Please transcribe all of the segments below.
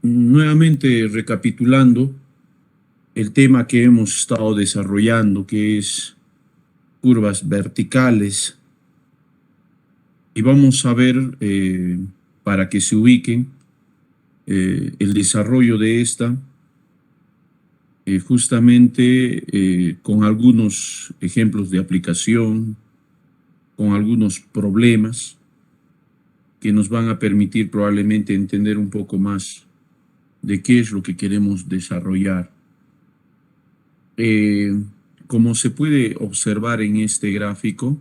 Nuevamente recapitulando el tema que hemos estado desarrollando, que es curvas verticales, y vamos a ver, para que se ubiquen, el desarrollo de esta, justamente con algunos ejemplos de aplicación, con algunos problemas que nos van a permitir probablemente entender un poco más de qué es lo que queremos desarrollar. Como se puede observar en este gráfico,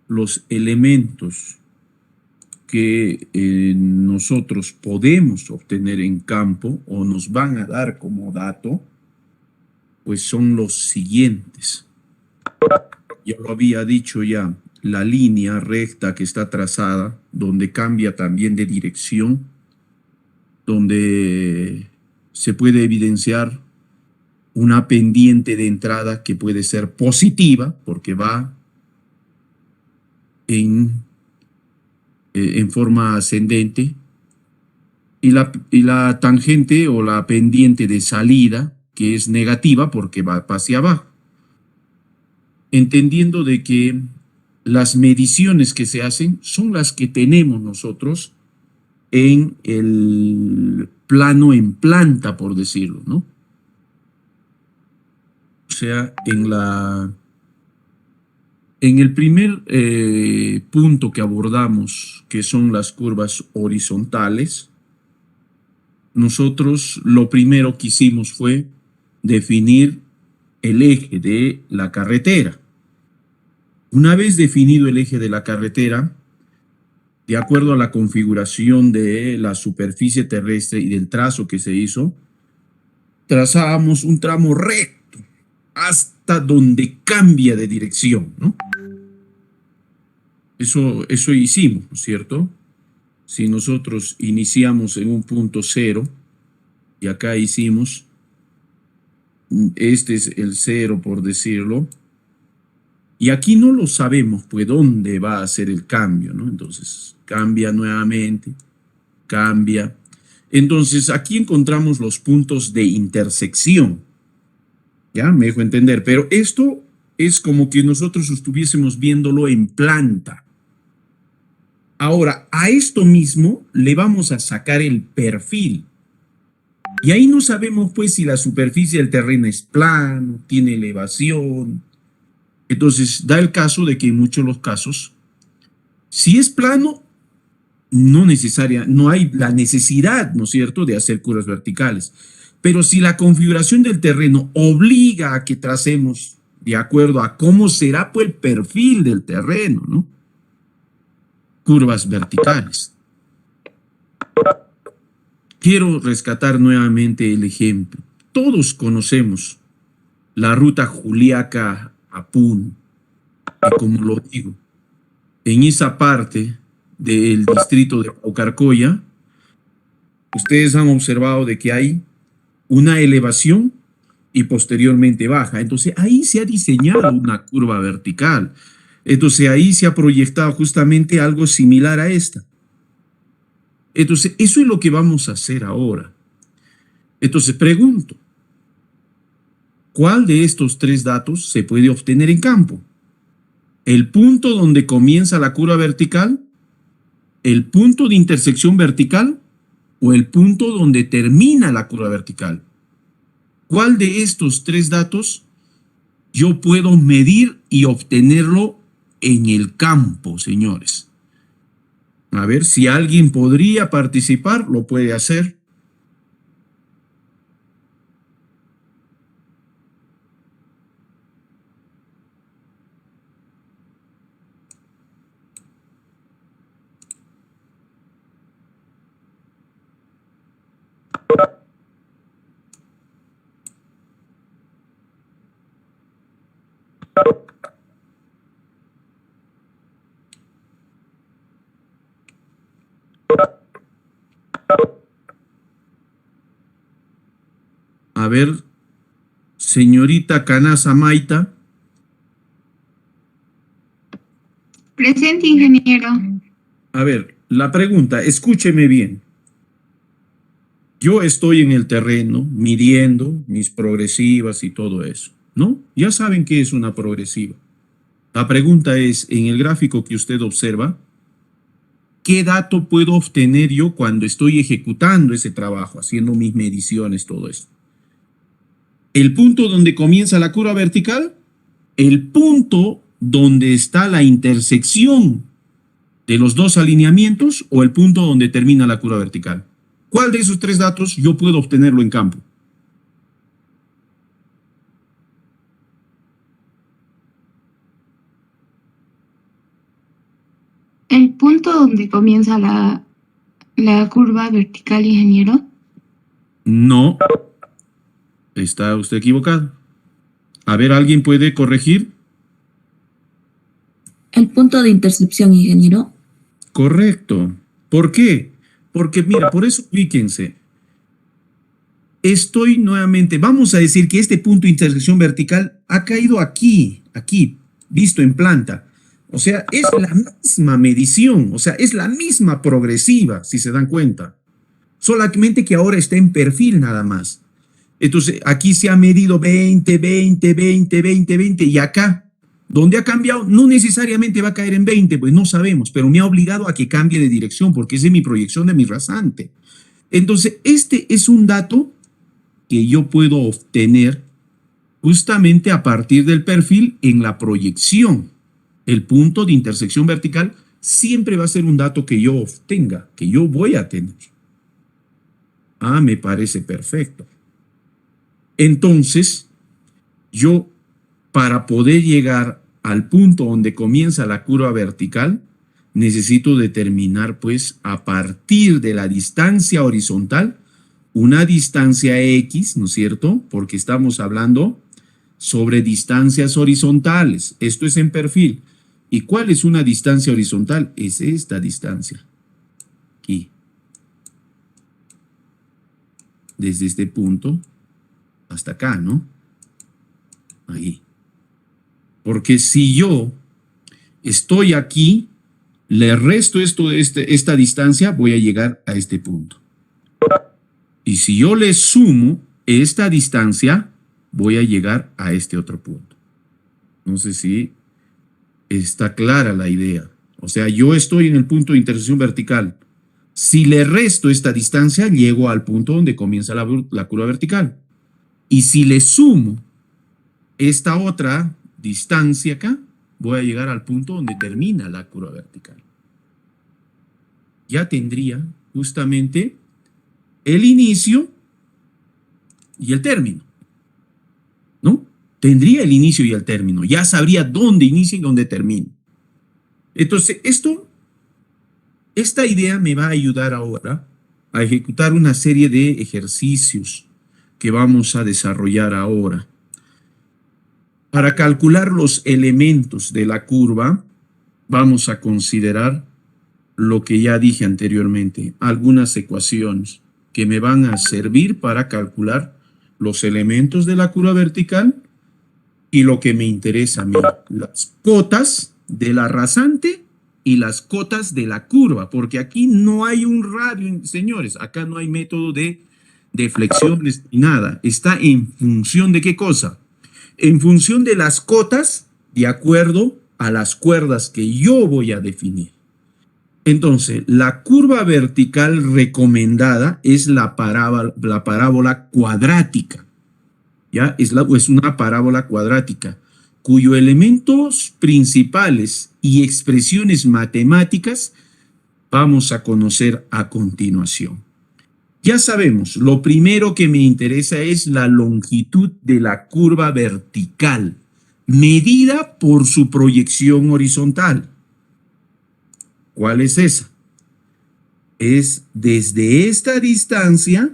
los elementos que nosotros podemos obtener en campo o nos van a dar como dato, pues son los siguientes. Ya lo había dicho ya, la línea recta que está trazada, donde cambia también de dirección, donde se puede evidenciar una pendiente de entrada que puede ser positiva, porque va en forma ascendente, y la tangente o la pendiente de salida, que es negativa porque va hacia abajo. Entendiendo de que las mediciones que se hacen son las que tenemos nosotros en el plano en planta, por decirlo, ¿no? O sea, en el primer punto que abordamos, que son las curvas horizontales, nosotros lo primero que hicimos fue definir el eje de la carretera. Una vez definido el eje de la carretera, de acuerdo a la configuración de la superficie terrestre y del trazo que se hizo, trazábamos un tramo recto hasta donde cambia de dirección, ¿no? Eso hicimos, ¿no es cierto? Si nosotros iniciamos en un punto cero, y acá hicimos, este es el cero por decirlo, y aquí no lo sabemos, pues, dónde va a ser el cambio, ¿no? Entonces, cambia nuevamente, cambia. Entonces, aquí encontramos los puntos de intersección, ¿ya? Me dejo entender, pero esto es como que nosotros estuviésemos viéndolo en planta. Ahora, a esto mismo le vamos a sacar el perfil. Y ahí no sabemos, pues, si la superficie del terreno es plano, tiene elevación. Entonces, da el caso de que en muchos de los casos, si es plano, no hay la necesidad, ¿no es cierto?, de hacer curvas verticales. Pero si la configuración del terreno obliga a que tracemos de acuerdo a cómo será, pues, el perfil del terreno, ¿no? Curvas verticales. Quiero rescatar nuevamente el ejemplo. Todos conocemos la ruta Juliaca a Puno, y como lo digo, en esa parte del distrito de Paucarcolla, ustedes han observado de que hay una elevación y posteriormente baja. Entonces ahí se ha diseñado una curva vertical. Entonces ahí se ha proyectado justamente algo similar a esta. Entonces eso es lo que vamos a hacer ahora. Entonces pregunto, ¿cuál de estos tres datos se puede obtener en campo? ¿El punto donde comienza la curva vertical? ¿El punto de intersección vertical? ¿O el punto donde termina la curva vertical? ¿Cuál de estos tres datos yo puedo medir y obtenerlo en el campo, señores? A ver, si alguien podría participar, lo puede hacer. A ver, señorita Canasa Maita. Presente, ingeniero. A ver, la pregunta, escúcheme bien. Yo estoy en el terreno midiendo mis progresivas y todo eso, ¿no? Ya saben qué es una progresiva. La pregunta es, en el gráfico que usted observa, ¿qué dato puedo obtener yo cuando estoy ejecutando ese trabajo, haciendo mis mediciones, todo esto? El punto donde comienza la curva vertical, el punto donde está la intersección de los dos alineamientos o el punto donde termina la curva vertical. ¿Cuál de esos tres datos yo puedo obtenerlo en campo? El punto donde comienza la curva vertical, ingeniero. No, está usted equivocado. A ver, ¿alguien puede corregir? El punto de intercepción, ingeniero. Correcto. ¿Por qué? Porque, mira, por eso fíjense, estoy nuevamente, vamos a decir que este punto de intersección vertical ha caído aquí, visto en planta. O sea, es la misma medición, o sea, es la misma progresiva, si se dan cuenta. Solamente que ahora está en perfil nada más. Entonces, aquí se ha medido 20, 20, 20, 20, 20, y acá, donde ha cambiado, no necesariamente va a caer en 20, pues no sabemos, pero me ha obligado a que cambie de dirección, porque es de mi proyección de mi rasante. Entonces, este es un dato que yo puedo obtener justamente a partir del perfil en la proyección. El punto de intersección vertical siempre va a ser un dato que yo obtenga, que yo voy a tener. Ah, me parece perfecto. Entonces, yo, para poder llegar al punto donde comienza la curva vertical, necesito determinar, pues, a partir de la distancia horizontal, una distancia X, ¿no es cierto? Porque estamos hablando sobre distancias horizontales. Esto es en perfil. ¿Y cuál es una distancia horizontal? Es esta distancia. Aquí. Desde este punto hasta acá, ¿no? Ahí. Porque si yo estoy aquí, le resto esta distancia, voy a llegar a este punto. Y si yo le sumo esta distancia, voy a llegar a este otro punto. No sé si está clara la idea. O sea, yo estoy en el punto de intersección vertical. Si le resto esta distancia, llego al punto donde comienza la curva vertical. Y si le sumo esta otra distancia acá, voy a llegar al punto donde termina la curva vertical. Ya tendría justamente el inicio y el término, ¿no? Tendría el inicio y el término. Ya sabría dónde inicia y dónde termina. Entonces, esta idea me va a ayudar ahora a ejecutar una serie de ejercicios que vamos a desarrollar ahora. Para calcular los elementos de la curva, vamos a considerar lo que ya dije anteriormente, algunas ecuaciones que me van a servir para calcular los elementos de la curva vertical y lo que me interesa a mí, las cotas de la rasante y las cotas de la curva, porque aquí no hay un radio, señores, acá no hay método de flexiones ni nada, está en función de qué cosa, en función de las cotas de acuerdo a las cuerdas que yo voy a definir. Entonces, la curva vertical recomendada es la parábola cuadrática. ¿Ya? Es una parábola cuadrática cuyos elementos principales y expresiones matemáticas vamos a conocer a continuación. Ya sabemos, lo primero que me interesa es la longitud de la curva vertical, medida por su proyección horizontal. ¿Cuál es esa? Es desde esta distancia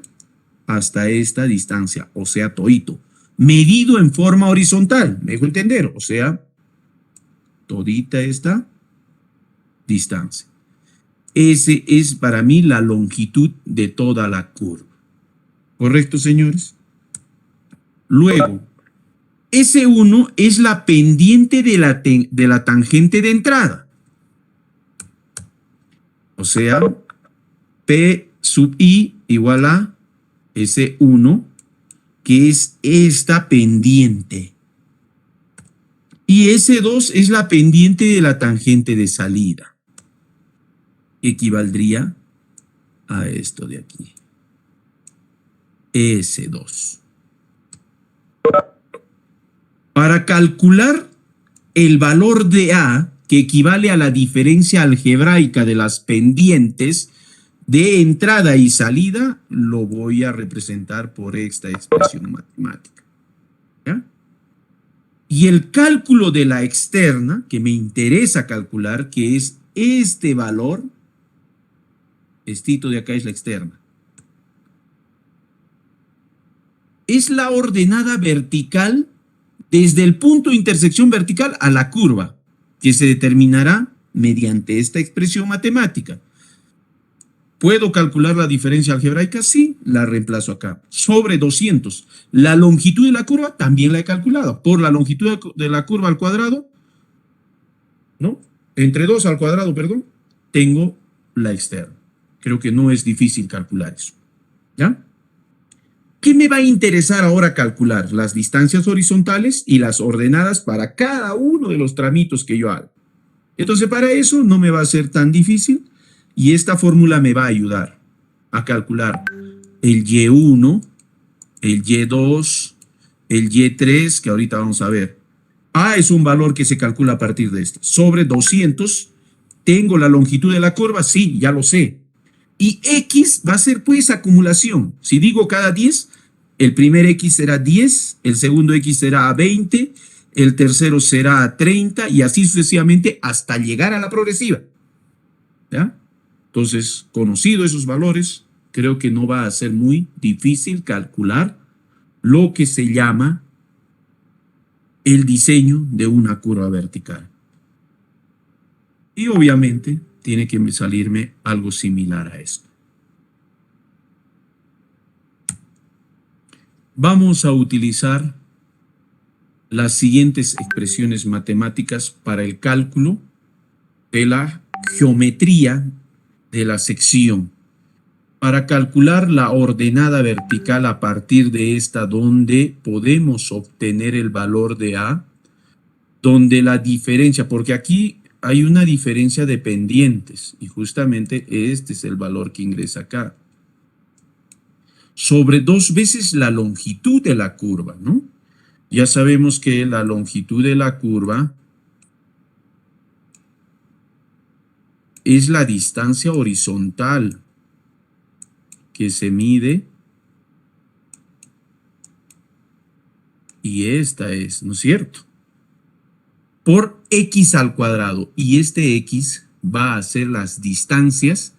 hasta esta distancia, o sea, todito, medido en forma horizontal, me dejo entender, o sea, todita esta distancia. Ese es para mí la longitud de toda la curva. ¿Correcto, señores? Luego, S1 es la pendiente de la tangente de entrada. O sea, P sub I igual a S1, que es esta pendiente. Y S2 es la pendiente de la tangente de salida. Equivaldría a esto de aquí. S2. Para calcular el valor de A, que equivale a la diferencia algebraica de las pendientes de entrada y salida, lo voy a representar por esta expresión matemática. ¿Ya? Y el cálculo de la externa, que me interesa calcular, que es este valor, estito de acá es la externa, es la ordenada vertical desde el punto de intersección vertical a la curva, que se determinará mediante esta expresión matemática. ¿Puedo calcular la diferencia algebraica? Sí, la reemplazo acá. Sobre 200. La longitud de la curva también la he calculado. Por la longitud de la curva al cuadrado, ¿no? Entre 2 al cuadrado, perdón, tengo la externa. Creo que no es difícil calcular eso. ¿Ya? ¿Qué me va a interesar ahora calcular? Las distancias horizontales y las ordenadas para cada uno de los tramitos que yo hago. Entonces, para eso no me va a ser tan difícil y esta fórmula me va a ayudar a calcular el Y1, el Y2, el Y3, que ahorita vamos a ver. A es un valor que se calcula a partir de esto. Sobre 200, ¿tengo la longitud de la curva? Sí, ya lo sé. Y X va a ser pues acumulación. Si digo cada 10, el primer X será 10, el segundo X será 20, el tercero será 30 y así sucesivamente hasta llegar a la progresiva. ¿Ya? Entonces, conocido esos valores, creo que no va a ser muy difícil calcular lo que se llama el diseño de una curva vertical. Y obviamente tiene que salirme algo similar a esto. Vamos a utilizar las siguientes expresiones matemáticas para el cálculo de la geometría de la sección. Para calcular la ordenada vertical a partir de esta, donde podemos obtener el valor de A, donde la diferencia, porque aquí hay una diferencia de pendientes y justamente este es el valor que ingresa acá. Sobre 2 veces la longitud de la curva, ¿no? Ya sabemos que la longitud de la curva es la distancia horizontal que se mide y esta es, ¿no es cierto?, por X al cuadrado, y este X va a ser las distancias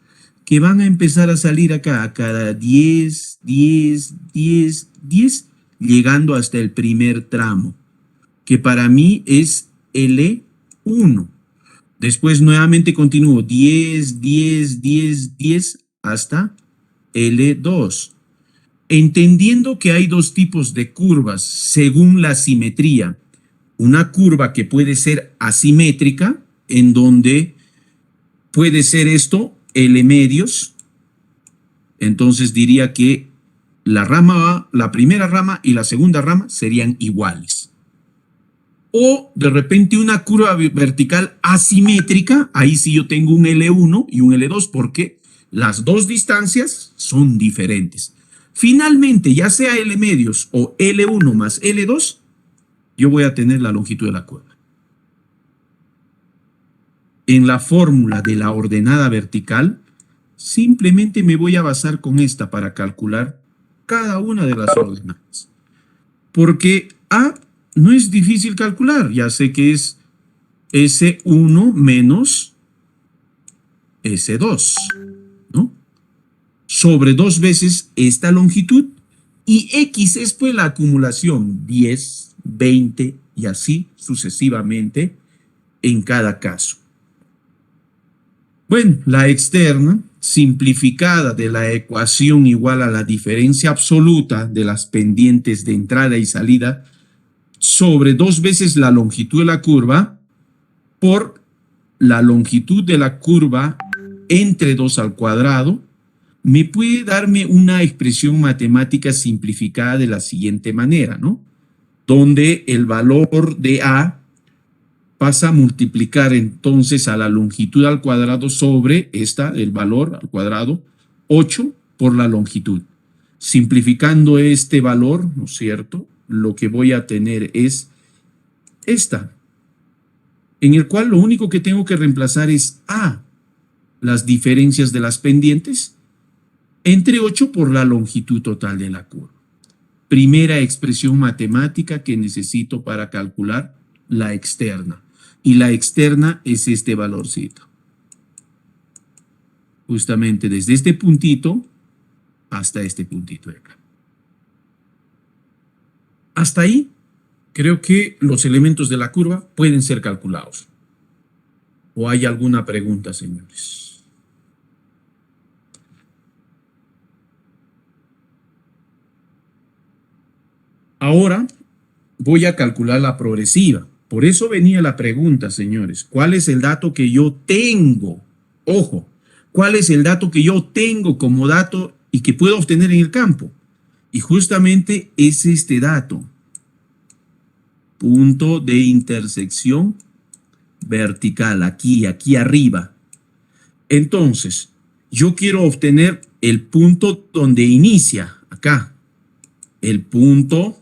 que van a empezar a salir acá a cada 10, 10, 10, 10, llegando hasta el primer tramo, que para mí es L1. Después nuevamente continúo 10, 10, 10, 10 hasta L2. Entendiendo que hay dos tipos de curvas según la simetría. Una curva que puede ser asimétrica, en donde puede ser esto L medios. Entonces diría que la rama, la primera rama y la segunda rama serían iguales. O de repente una curva vertical asimétrica, ahí sí yo tengo un L1 y un L2 porque las dos distancias son diferentes. Finalmente, ya sea L medios o L1 más L2, yo voy a tener la longitud de la curva. En la fórmula de la ordenada vertical, simplemente me voy a basar con esta para calcular cada una de las ordenadas. Porque A no es difícil calcular, ya sé que es S1 menos S2, ¿no? Sobre 2 veces esta longitud, y X es pues la acumulación, 10, 20 y así sucesivamente en cada caso. Bueno, la externa, simplificada de la ecuación igual a la diferencia absoluta de las pendientes de entrada y salida sobre 2 veces la longitud de la curva por la longitud de la curva entre 2 al cuadrado me puede darme una expresión matemática simplificada de la siguiente manera, ¿no? Donde el valor de A pasa a multiplicar entonces a la longitud al cuadrado sobre el valor al cuadrado, 8 por la longitud. Simplificando este valor, ¿no es cierto? Lo que voy a tener es esta, en el cual lo único que tengo que reemplazar es A, las diferencias de las pendientes, entre 8 por la longitud total de la curva. Primera expresión matemática que necesito para calcular la externa. Y la externa es este valorcito. Justamente desde este puntito hasta este puntito de acá. Hasta ahí, creo que los elementos de la curva pueden ser calculados. ¿O hay alguna pregunta, señores? Ahora voy a calcular la progresiva. Por eso venía la pregunta, señores. ¿Cuál es el dato que yo tengo? Ojo, ¿cuál es el dato que yo tengo como dato y que puedo obtener en el campo? Y justamente es este dato. Punto de intersección vertical, aquí arriba. Entonces, yo quiero obtener el punto donde inicia, acá. El punto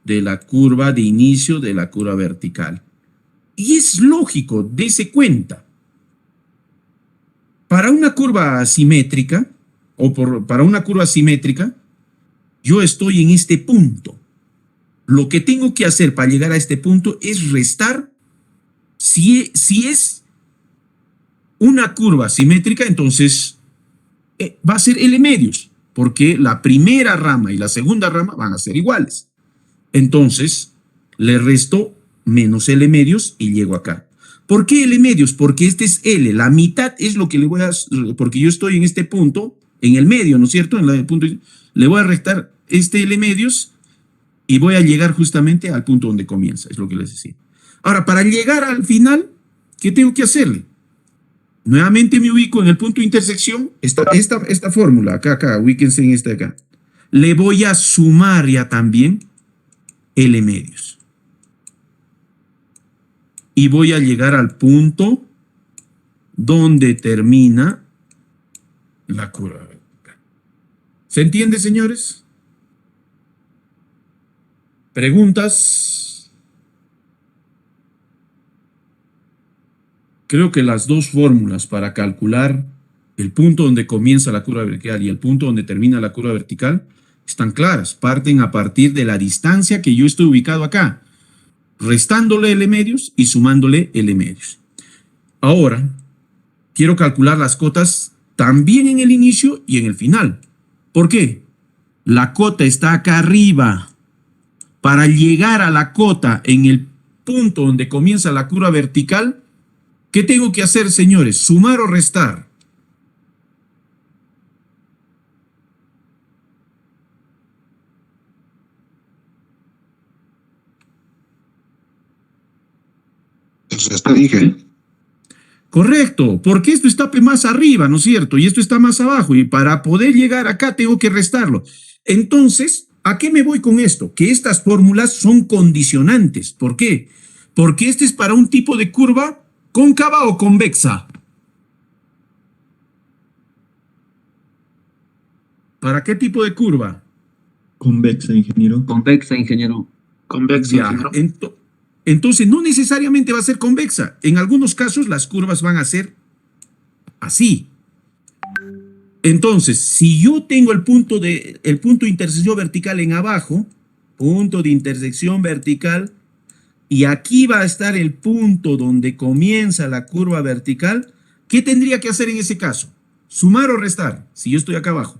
de la curva de inicio de la curva vertical. Y es lógico, dése cuenta. Para una curva simétrica, para una curva simétrica, yo estoy en este punto. Lo que tengo que hacer para llegar a este punto es restar. Si es una curva simétrica, entonces va a ser L medios, porque la primera rama y la segunda rama van a ser iguales. Entonces, le resto menos L medios y llego acá. ¿Por qué L medios? Porque este es L. La mitad es lo que le voy a... Porque yo estoy en este punto, en el medio, ¿no es cierto? En el punto, le voy a restar este L medios y voy a llegar justamente al punto donde comienza. Es lo que les decía. Ahora, para llegar al final, ¿qué tengo que hacerle? Nuevamente me ubico en el punto de intersección. Esta fórmula, acá, ubíquense en esta de acá. Le voy a sumar ya también L medios. Y voy a llegar al punto donde termina la curva vertical. ¿Se entiende, señores? ¿Preguntas? Creo que las dos fórmulas para calcular el punto donde comienza la curva vertical y el punto donde termina la curva vertical están claras. Parten a partir de la distancia que yo estoy ubicado acá, restándole L medios y sumándole L medios. Ahora, quiero calcular las cotas también en el inicio y en el final. ¿Por qué? La cota está acá arriba. Para llegar a la cota en el punto donde comienza la curva vertical, ¿qué tengo que hacer, señores? ¿Sumar o restar? Esto dije. Correcto, porque esto está más arriba, ¿no es cierto? Y esto está más abajo, y para poder llegar acá tengo que restarlo. Entonces, ¿a qué me voy con esto? Que estas fórmulas son condicionantes. ¿Por qué? Porque este es para un tipo de curva cóncava o convexa. ¿Para qué tipo de curva? Convexa, ingeniero. Convexa, ingeniero. Convexa, Ya, ingeniero. entonces no necesariamente va a ser convexa. En algunos casos las curvas van a ser así. Entonces, si yo tengo el punto de intersección vertical en abajo, punto de intersección vertical, y aquí va a estar el punto donde comienza la curva vertical, ¿qué tendría que hacer en ese caso? ¿Sumar o restar? Si yo estoy acá abajo.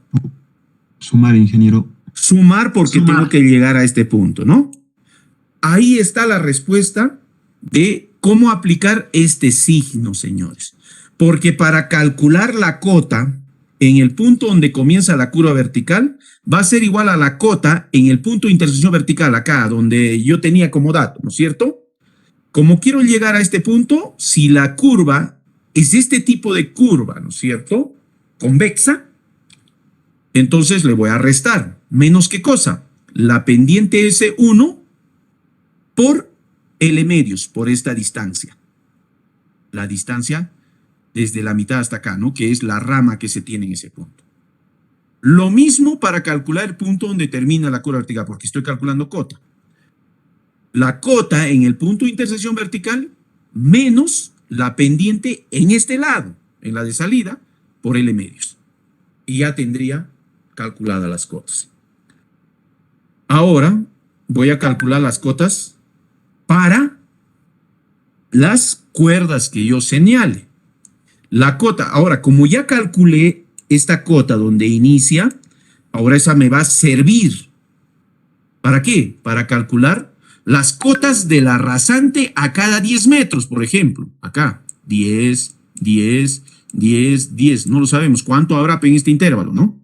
Sumar, ingeniero. Sumar porque Sumar. tengo que llegar a este punto, ¿no? Ahí está la respuesta de cómo aplicar este signo, señores. Porque para calcular la cota en el punto donde comienza la curva vertical, va a ser igual a la cota en el punto de intersección vertical, acá, donde yo tenía como dato, ¿no es cierto? Como quiero llegar a este punto, si la curva es este tipo de curva, ¿no es cierto? convexa, entonces le voy a restar. ¿Menos qué cosa? La pendiente S1 por L medios, por esta distancia. La distancia desde la mitad hasta acá, ¿no? Que es la rama que se tiene en ese punto. Lo mismo para calcular el punto donde termina la curva vertical, porque estoy calculando cota. La cota en el punto de intersección vertical menos la pendiente en este lado, en la de salida, por L medios. Y ya tendría calculadas las cotas. Ahora voy a calcular las cotas para las cuerdas que yo señale. La cota, ahora como ya calculé esta cota donde inicia, ahora esa me va a servir. ¿Para qué? Para calcular las cotas de la rasante a cada 10 metros, por ejemplo. Acá, 10, 10, 10, 10. No lo sabemos cuánto habrá en este intervalo, ¿no?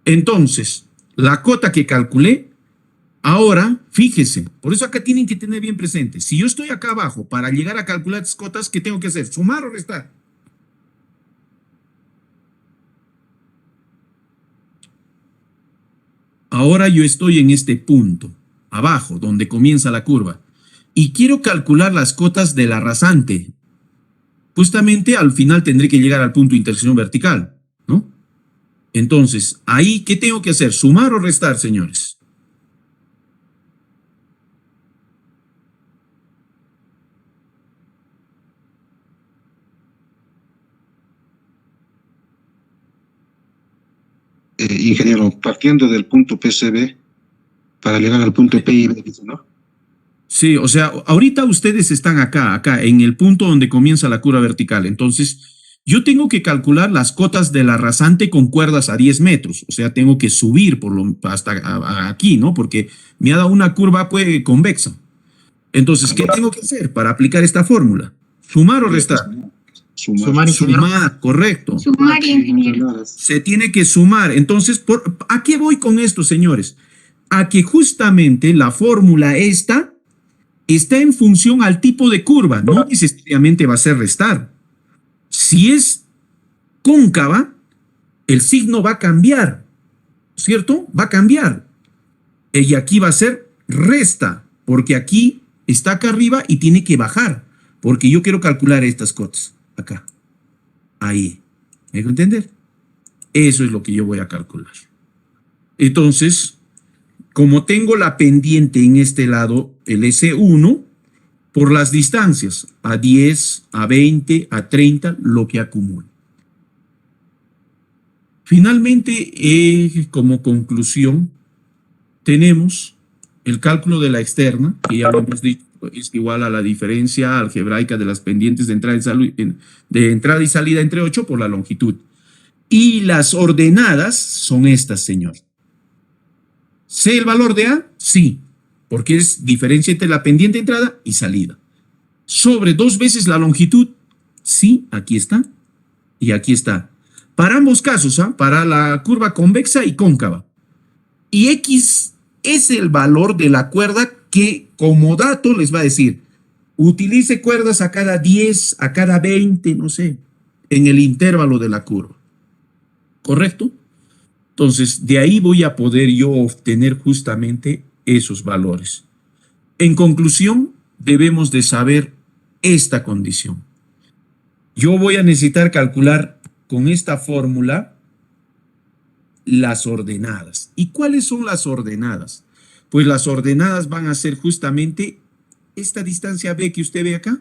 Entonces, la cota que calculé, ahora, fíjese, por eso acá tienen que tener bien presente. Si yo estoy acá abajo para llegar a calcular estas cotas, ¿qué tengo que hacer? ¿Sumar o restar? Ahora yo estoy en este punto, abajo, donde comienza la curva, y quiero calcular las cotas de la rasante. Justamente al final tendré que llegar al punto de intersección vertical, ¿no? Entonces, ahí, ¿qué tengo que hacer? ¿Sumar o restar, señores? Ingeniero, partiendo del punto PCB para llegar al punto PIB, ¿no? Sí, o sea, ahorita ustedes están acá, en el punto donde comienza la curva vertical. Entonces, yo tengo que calcular las cotas de la rasante con cuerdas a 10 metros. O sea, tengo que subir hasta aquí, ¿no? Porque me ha dado una curva convexa. Entonces, ¿qué tengo que hacer para aplicar esta fórmula? ¿Sumar o restar? Sumar, correcto. Sumar, ingeniero. Se tiene que sumar. Entonces, ¿a qué voy con esto, señores? A que justamente la fórmula esta está en función al tipo de curva, no necesariamente va a ser restar. Si es cóncava, el signo va a cambiar, ¿cierto? Va a cambiar. Y aquí va a ser resta, porque aquí está acá arriba y tiene que bajar, porque yo quiero calcular estas cotas, acá, ahí. ¿Me dejo entender? Eso es lo que yo voy a calcular. Entonces, como tengo la pendiente en este lado, el S1, por las distancias, a 10, a 20, a 30, lo que acumule. Finalmente, como conclusión, tenemos el cálculo de la externa, que ya lo hemos dicho, es igual a la diferencia algebraica de las pendientes de entrada y salida entre 8 por la longitud. Y las ordenadas son estas, señor. ¿Sé el valor de A? Sí, porque es diferencia entre la pendiente entrada y salida. Sobre 2 veces la longitud, sí, aquí está, y aquí está. Para ambos casos, para la curva convexa y cóncava. Y X es el valor de la cuerda que como dato les va a decir, utilice cuerdas a cada 10, a cada 20, no sé, en el intervalo de la curva. ¿Correcto? Entonces, de ahí voy a poder yo obtener justamente esos valores. En conclusión, debemos de saber esta condición. Yo voy a necesitar calcular con esta fórmula las ordenadas. ¿Y cuáles son las ordenadas? Pues las ordenadas van a ser justamente esta distancia B que usted ve acá,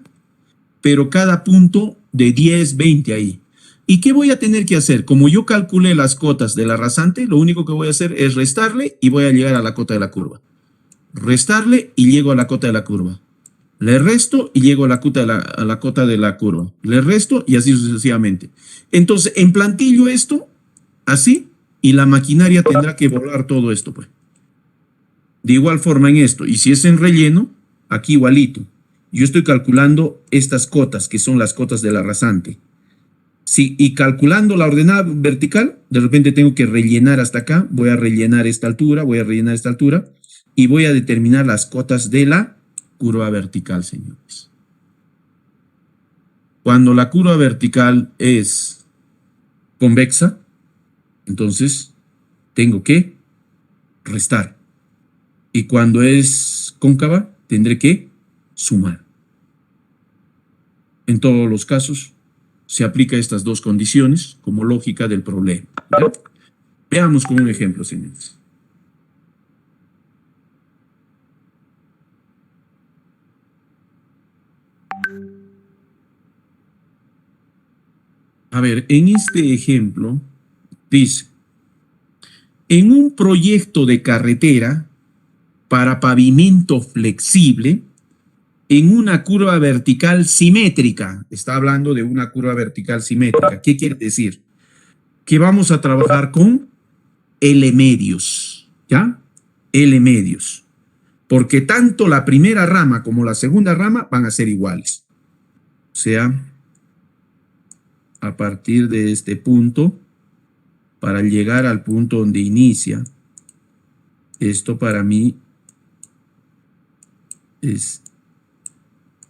pero cada punto de 10, 20 ahí. ¿Y qué voy a tener que hacer? Como yo calculé las cotas de la rasante, lo único que voy a hacer es restarle y voy a llegar a la cota de la curva. Restarle y llego a la cota de la curva. Le resto y llego a la cota de la curva. Le resto y así sucesivamente. Entonces, en plantillo esto, así, y la maquinaria tendrá que volar todo esto, pues. De igual forma en esto. Y si es en relleno, aquí igualito. Yo estoy calculando estas cotas, que son las cotas de la rasante. Sí, y calculando la ordenada vertical, de repente tengo que rellenar hasta acá, voy a rellenar esta altura, voy a rellenar esta altura, y voy a determinar las cotas de la curva vertical, señores. Cuando la curva vertical es convexa, Entonces, tengo que restar. Y cuando es cóncava, tendré que sumar. En todos los casos, se aplica estas dos condiciones como lógica del problema. ¿Ya? Veamos con un ejemplo, señores. A ver, en este ejemplo dice, en un proyecto de carretera para pavimento flexible, en una curva vertical simétrica, está hablando de una curva vertical simétrica. ¿Qué quiere decir? Que vamos a trabajar con L medios, ¿ya? L medios. Porque tanto la primera rama como la segunda rama van a ser iguales. O sea, a partir de este punto, para llegar al punto donde inicia, esto para mí es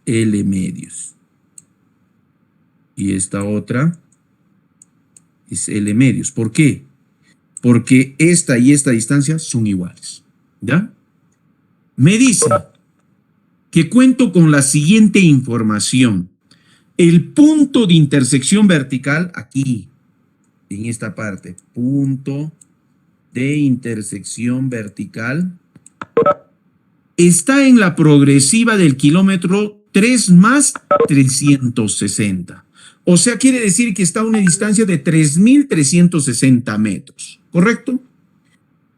L medios. Y esta otra es L medios. ¿Por qué? Porque esta y esta distancia son iguales. ¿Ya? Me dice que cuento con la siguiente información. El punto de intersección vertical, aquí, en esta parte, punto de intersección vertical, está en la progresiva del kilómetro 3 más 360. O sea, quiere decir que está a una distancia de 3.360 metros, ¿correcto?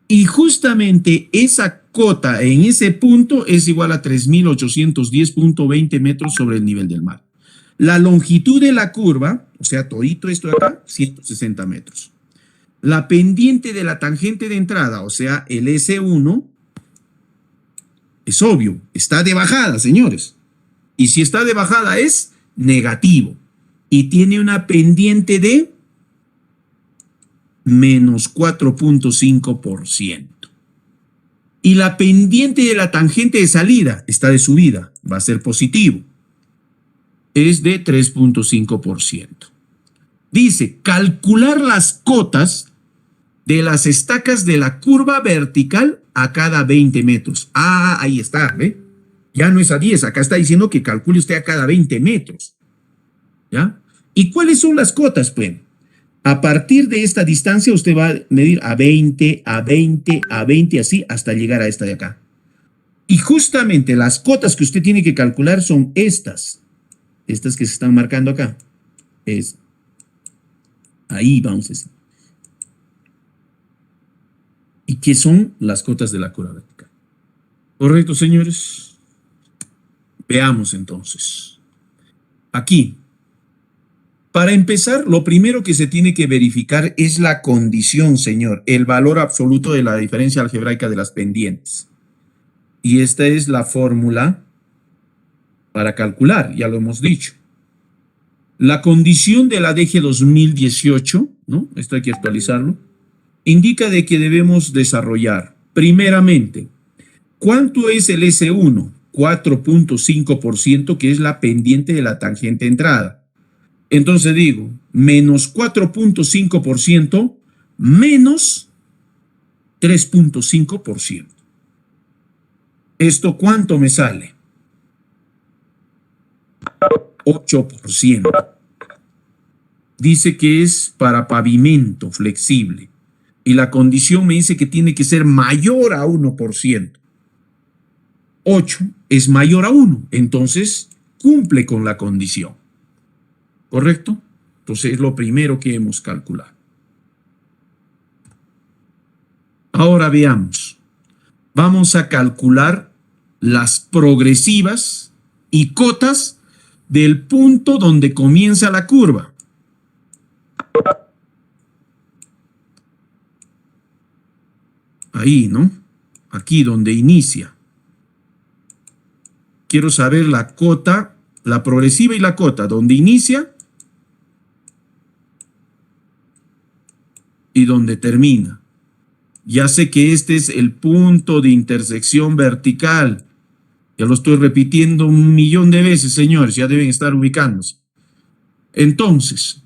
Y justamente esa cota en ese punto es igual a 3.810.20 metros sobre el nivel del mar. La longitud de la curva, o sea, todito esto de acá, 160 metros. La pendiente de la tangente de entrada, o sea, el S1, es obvio, está de bajada, señores. Y si está de bajada es negativo. Y tiene una pendiente de menos 4.5%. Y la pendiente de la tangente de salida está de subida, va a ser positivo. Es de 3.5%. Dice, calcular las cotas de las estacas de la curva vertical a cada 20 metros. Ah, ahí está, ¿ve? Ya no es a 10, acá está diciendo que calcule usted a cada 20 metros. ¿Ya? ¿Y cuáles son las cotas? Pues, a partir de esta distancia usted va a medir a 20, a 20, a 20, así, hasta llegar a esta de acá. Y justamente las cotas que usted tiene que calcular son estas. Estas que se están marcando acá. Es ahí, vamos a decir. ¿Y qué son las cotas de la curva vertical? ¿Correcto, señores? Veamos entonces. Aquí. Para empezar, lo primero que se tiene que verificar es la condición, señor, el valor absoluto de la diferencia algebraica de las pendientes. Y esta es la fórmula para calcular, ya lo hemos dicho. La condición de la DG 2018, ¿no? Esto hay que actualizarlo, indica de que debemos desarrollar, primeramente, ¿cuánto es el S1? 4.5%, que es la pendiente de la tangente de entrada. Entonces digo, menos 4.5% menos 3.5%. ¿Esto cuánto me sale? 8%. Dice que es para pavimento flexible. Y la condición me dice que tiene que ser mayor a 1%. 8 es mayor a 1. Entonces, cumple con la condición. ¿Correcto? Entonces, es lo primero que hemos calculado. Ahora veamos. Vamos a calcular las progresivas y cotas del punto donde comienza la curva. Ahí, ¿no? Aquí donde inicia. Quiero saber la cota, la progresiva y la cota, donde inicia y donde termina. Ya sé que este es el punto de intersección vertical. Ya lo estoy repitiendo 1.000.000 de veces, señores, ya deben estar ubicándose. Entonces,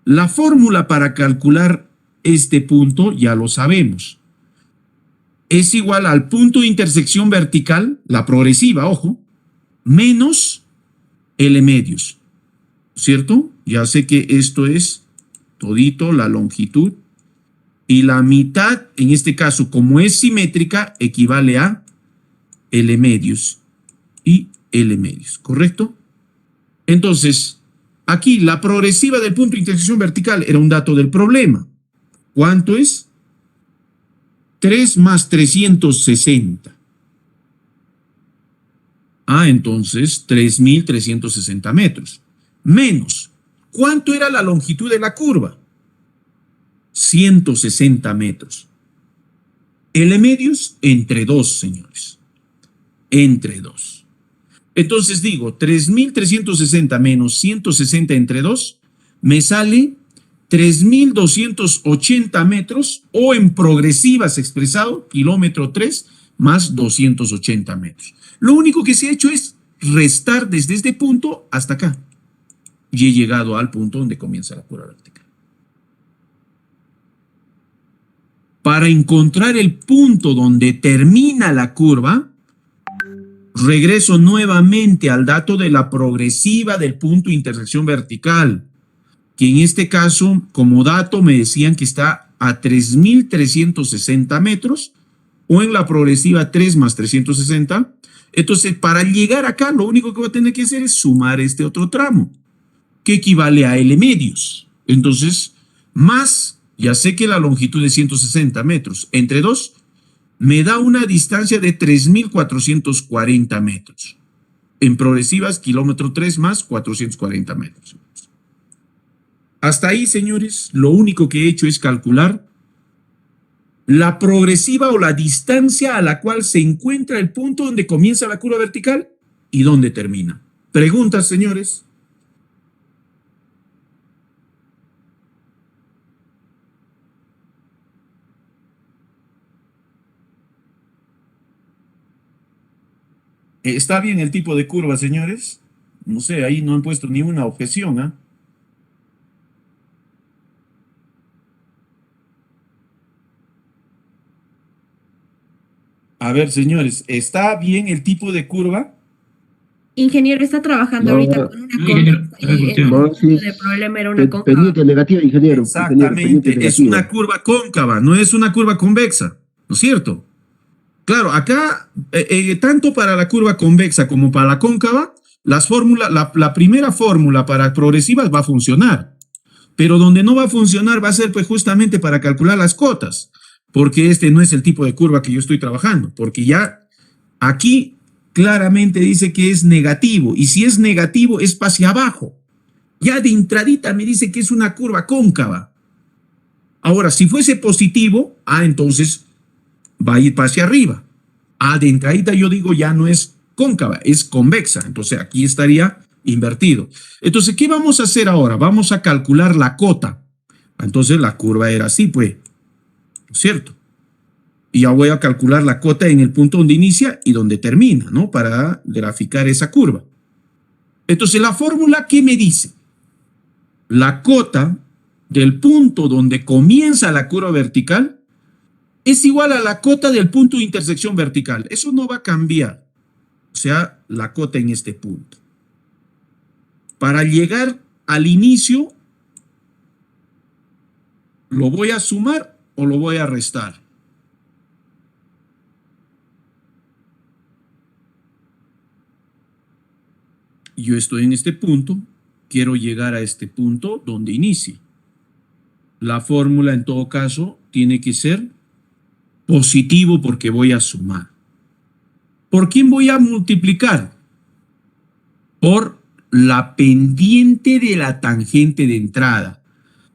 la fórmula para calcular este punto ya lo sabemos. Es igual al punto de intersección vertical, la progresiva, ojo, menos L medios, ¿cierto? Ya sé que esto es todito la longitud y la mitad, en este caso, como es simétrica, equivale a L medios y L medios, ¿correcto? Entonces, aquí la progresiva del punto de intersección vertical era un dato del problema. ¿Cuánto es? 3 más 360. Entonces 3.360 metros. Menos, ¿cuánto era la longitud de la curva? 160 metros. L medios entre 2, señores. Entre 2. Entonces digo, 3.360 menos 160 entre 2, me sale 3.280 metros, o en progresivas expresado, kilómetro 3 más 280 metros. Lo único que se ha hecho es restar desde este punto hasta acá. Y he llegado al punto donde comienza la curva vertical. Para encontrar el punto donde termina la curva, regreso nuevamente al dato de la progresiva del punto de intersección vertical, que en este caso, como dato, me decían que está a 3.360 metros, o en la progresiva 3 más 360. Entonces, para llegar acá, lo único que voy a tener que hacer es sumar este otro tramo, que equivale a L medios. Entonces, más, ya sé que la longitud es 160 metros, entre 2, me da una distancia de 3.440 metros. En progresivas, kilómetro 3 más 440 metros. Hasta ahí, señores, lo único que he hecho es calcular la progresiva o la distancia a la cual se encuentra el punto donde comienza la curva vertical y donde termina. ¿Preguntas, señores? ¿Está bien el tipo de curva, señores? No sé, ahí no han puesto ni una objeción, ¿ah? A ver, señores, ¿está bien el tipo de curva? Ingeniero, está trabajando No, ahorita con una ingeniero, concha y está el volteado. No, sí, punto de problema era una cóncava. pendiente negativa, ingeniero. Ingeniero, pendiente Exactamente, es negativa. una curva cóncava, no es una curva convexa, ¿no es cierto? Claro, acá, tanto para la curva convexa como para la cóncava, las fórmulas, la primera fórmula para progresivas va a funcionar, pero donde no va a funcionar va a ser pues justamente para calcular las cotas, porque este no es el tipo de curva que yo estoy trabajando, porque ya aquí claramente dice que es negativo, y si es negativo es hacia abajo. Ya de entradita me dice que es una curva cóncava. Ahora, si fuese positivo, entonces va a ir hacia arriba. De entradita yo digo ya no es cóncava, es convexa. Entonces aquí estaría invertido. Entonces, ¿qué vamos a hacer ahora? Vamos a calcular la cota. Entonces la curva era así, pues, ¿no es cierto? Y ya voy a calcular la cota en el punto donde inicia y donde termina, ¿no? Para graficar esa curva. Entonces, la fórmula, ¿qué me dice? La cota del punto donde comienza la curva vertical es igual a la cota del punto de intersección vertical. Eso no va a cambiar. O sea, la cota en este punto. Para llegar al inicio, ¿lo voy a sumar o lo voy a restar? Yo estoy en este punto, quiero llegar a este punto donde inicie. La fórmula en todo caso tiene que ser positivo porque voy a sumar. ¿Por quién voy a multiplicar? Por la pendiente de la tangente de entrada,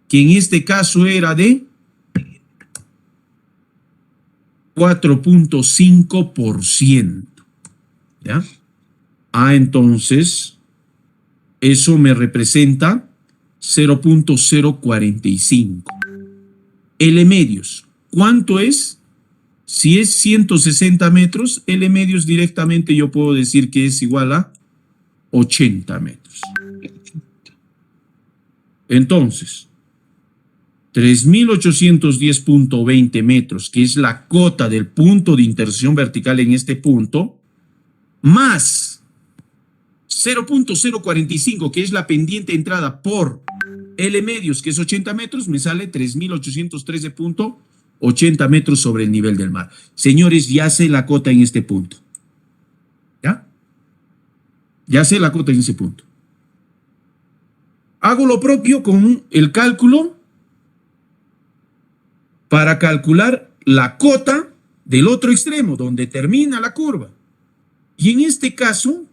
que en este caso era de 4.5%. ¿Ya? Entonces, eso me representa 0.045. L medios, ¿cuánto es? Si es 160 metros, L medios directamente yo puedo decir que es igual a 80 metros. Entonces, 3.810.20 metros, que es la cota del punto de intersección vertical en este punto, más 0.045, que es la pendiente entrada por L medios, que es 80 metros, me sale 3.813.80 metros sobre el nivel del mar. Señores, ya sé la cota en este punto. ¿Ya? Ya sé la cota en ese punto. Hago lo propio con el cálculo para calcular la cota del otro extremo, donde termina la curva. Y en este caso,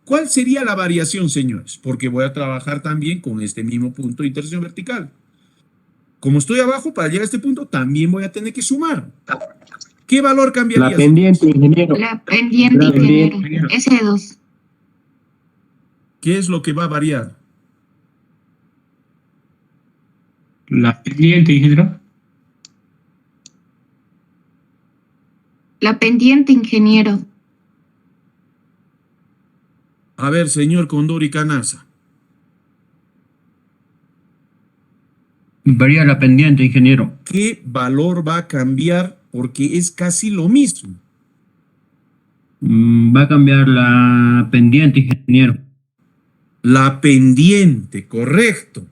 ¿cuál sería la variación, señores? Porque voy a trabajar también con este mismo punto de intersección vertical. Como estoy abajo, para llegar a este punto, también voy a tener que sumar. ¿Qué valor cambiaría? La pendiente, ingeniero. La pendiente, La ingeniero. pendiente. S2. ¿Qué es lo que va a variar? La pendiente, ingeniero. La pendiente, ingeniero. A ver, señor Condori Canaza. Varía la pendiente, ingeniero. ¿Qué valor va a cambiar? Porque es casi lo mismo. Va a cambiar la pendiente, ingeniero. La pendiente, correcto.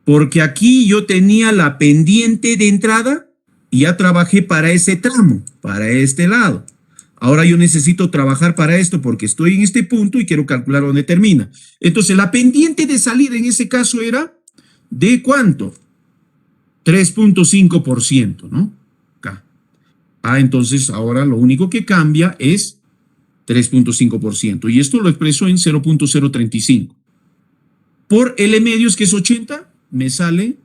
Porque aquí yo tenía la pendiente de entrada y ya trabajé para ese tramo, para este lado. Ahora yo necesito trabajar para esto porque estoy en este punto y quiero calcular dónde termina. Entonces, la pendiente de salida en ese caso era ¿de cuánto? 3.5%, ¿no? Acá. Entonces ahora lo único que cambia es 3.5%. Y esto lo expreso en 0.035. Por L medios, que es 80, me sale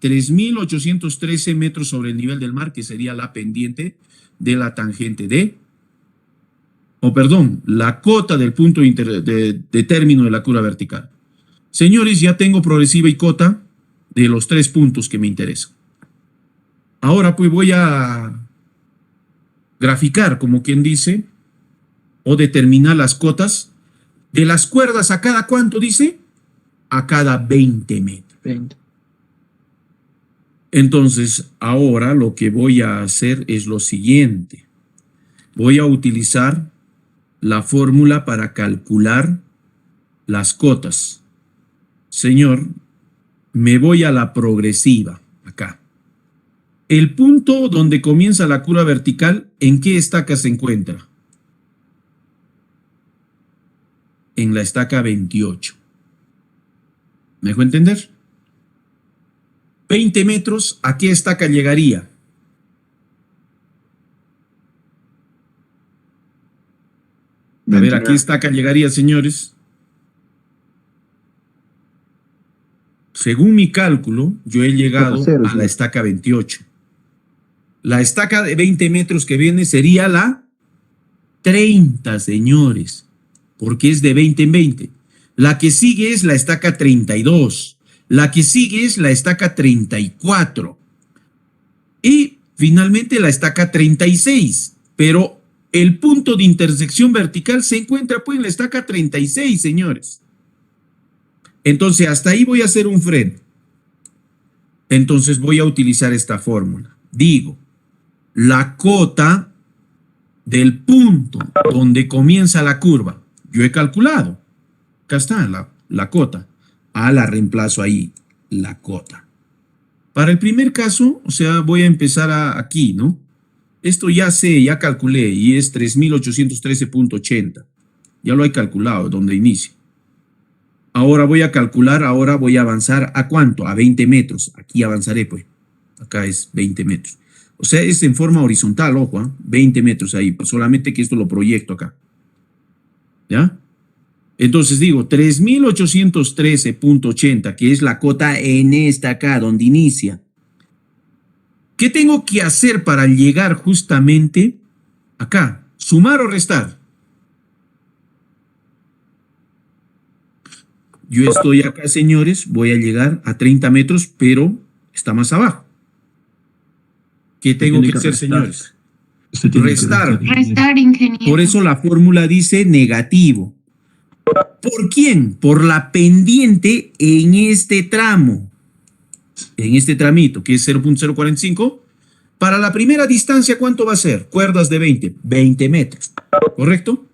3.813 metros sobre el nivel del mar, que sería la pendiente de la tangente de, la cota del punto de término de la curva vertical. Señores, ya tengo progresiva y cota de los 3 puntos que me interesan. Ahora pues voy a graficar, como quien dice, o determinar las cotas de las cuerdas. ¿A cada cuánto dice? A cada 20 metros. 20. Entonces, ahora lo que voy a hacer es lo siguiente. Voy a utilizar la fórmula para calcular las cotas. Señor, me voy a la progresiva, acá. El punto donde comienza la curva vertical, ¿en qué estaca se encuentra? En la estaca 28. ¿Me dejó entender? 20 metros, ¿a qué estaca llegaría? A ver, ¿a qué estaca llegaría, señores? Según mi cálculo, yo he llegado a la estaca 28. La estaca de 20 metros que viene sería la 30, señores, porque es de 20 en 20. La que sigue es la estaca 32. La que sigue es la estaca 34. Y finalmente la estaca 36. Pero el punto de intersección vertical se encuentra pues en la estaca 36, señores. Entonces hasta ahí voy a hacer un freno. Entonces voy a utilizar esta fórmula. Digo, la cota del punto donde comienza la curva. Yo he calculado. Acá está la cota. La reemplazo ahí, la cota. Para el primer caso, o sea, voy a empezar aquí, ¿no? Esto ya sé, ya calculé y es 3.813.80. Ya lo he calculado, donde inicia. Ahora voy a calcular, ahora voy a avanzar ¿a cuánto? A 20 metros. Aquí avanzaré, pues. Acá es 20 metros. O sea, es en forma horizontal, ojo, 20 metros ahí. Pues solamente que esto lo proyecto acá. ¿Ya? Entonces digo, 3.813.80, que es la cota en esta acá, donde inicia. ¿Qué tengo que hacer para llegar justamente acá? ¿Sumar o restar? Yo estoy acá, señores, voy a llegar a 30 metros, pero está más abajo. ¿Qué tengo que hacer, señores? Restar. Restar, ingeniero. Por eso la fórmula dice negativo. ¿Por quién? Por la pendiente en este tramo. en este tramito, que es 0.045, para la primera distancia, ¿cuánto va a ser? Cuerdas de 20 metros, ¿correcto?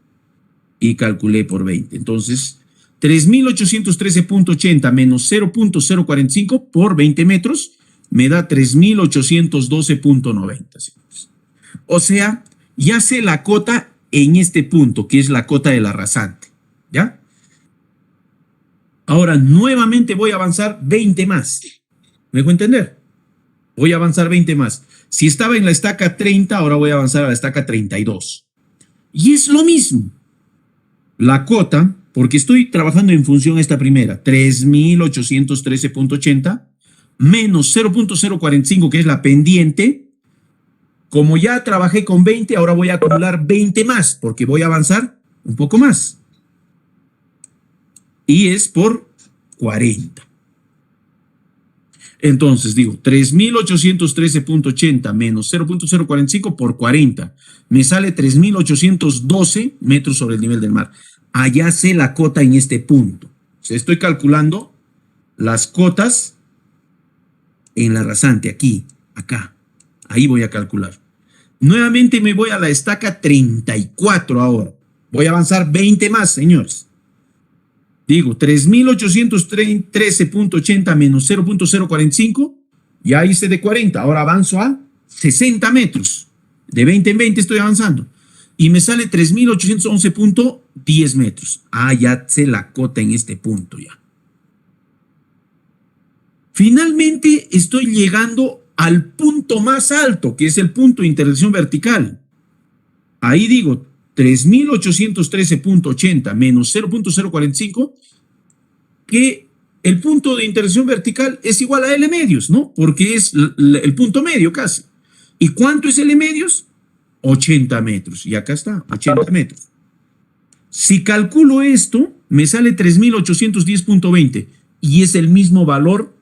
Y calculé por 20. Entonces, 3.813.80 menos 0.045 por 20 metros me da 3.812.90. O sea, ya sé la cota en este punto, que es la cota de la rasante, ¿ya? Ahora, nuevamente voy a avanzar 20 más. ¿Me dejo entender? Voy a avanzar 20 más. Si estaba en la estaca 30, ahora voy a avanzar a la estaca 32. Y es lo mismo. La cota, porque estoy trabajando en función a esta primera, 3.813.80 menos 0.045, que es la pendiente. Como ya trabajé con 20, ahora voy a acumular 20 más, porque voy a avanzar un poco más. Y es por 40. Entonces digo, 3.813.80 menos 0.045 por 40. Me sale 3.812 metros sobre el nivel del mar. Allá sé la cota en este punto. O sea, estoy calculando las cotas en la rasante, aquí, acá. Ahí voy a calcular. Nuevamente me voy a la estaca 34 ahora. Voy a avanzar 20 más, señores. Digo, 3.813.80 menos 0.045, ya hice de 40, ahora avanzo a 60 metros. De 20 en 20 estoy avanzando. Y me sale 3.811.10 metros. Ah, ya sé la cota en este punto ya. Finalmente estoy llegando al punto más alto, que es el punto de intersección vertical. Ahí digo, 3.813.80 menos 0.045, que el punto de intersección vertical es igual a L medios, ¿no? Porque es el punto medio casi. ¿Y cuánto es L medios? 80 metros. Y acá está, 80 metros. Si calculo esto, me sale 3.810.20 y es el mismo valor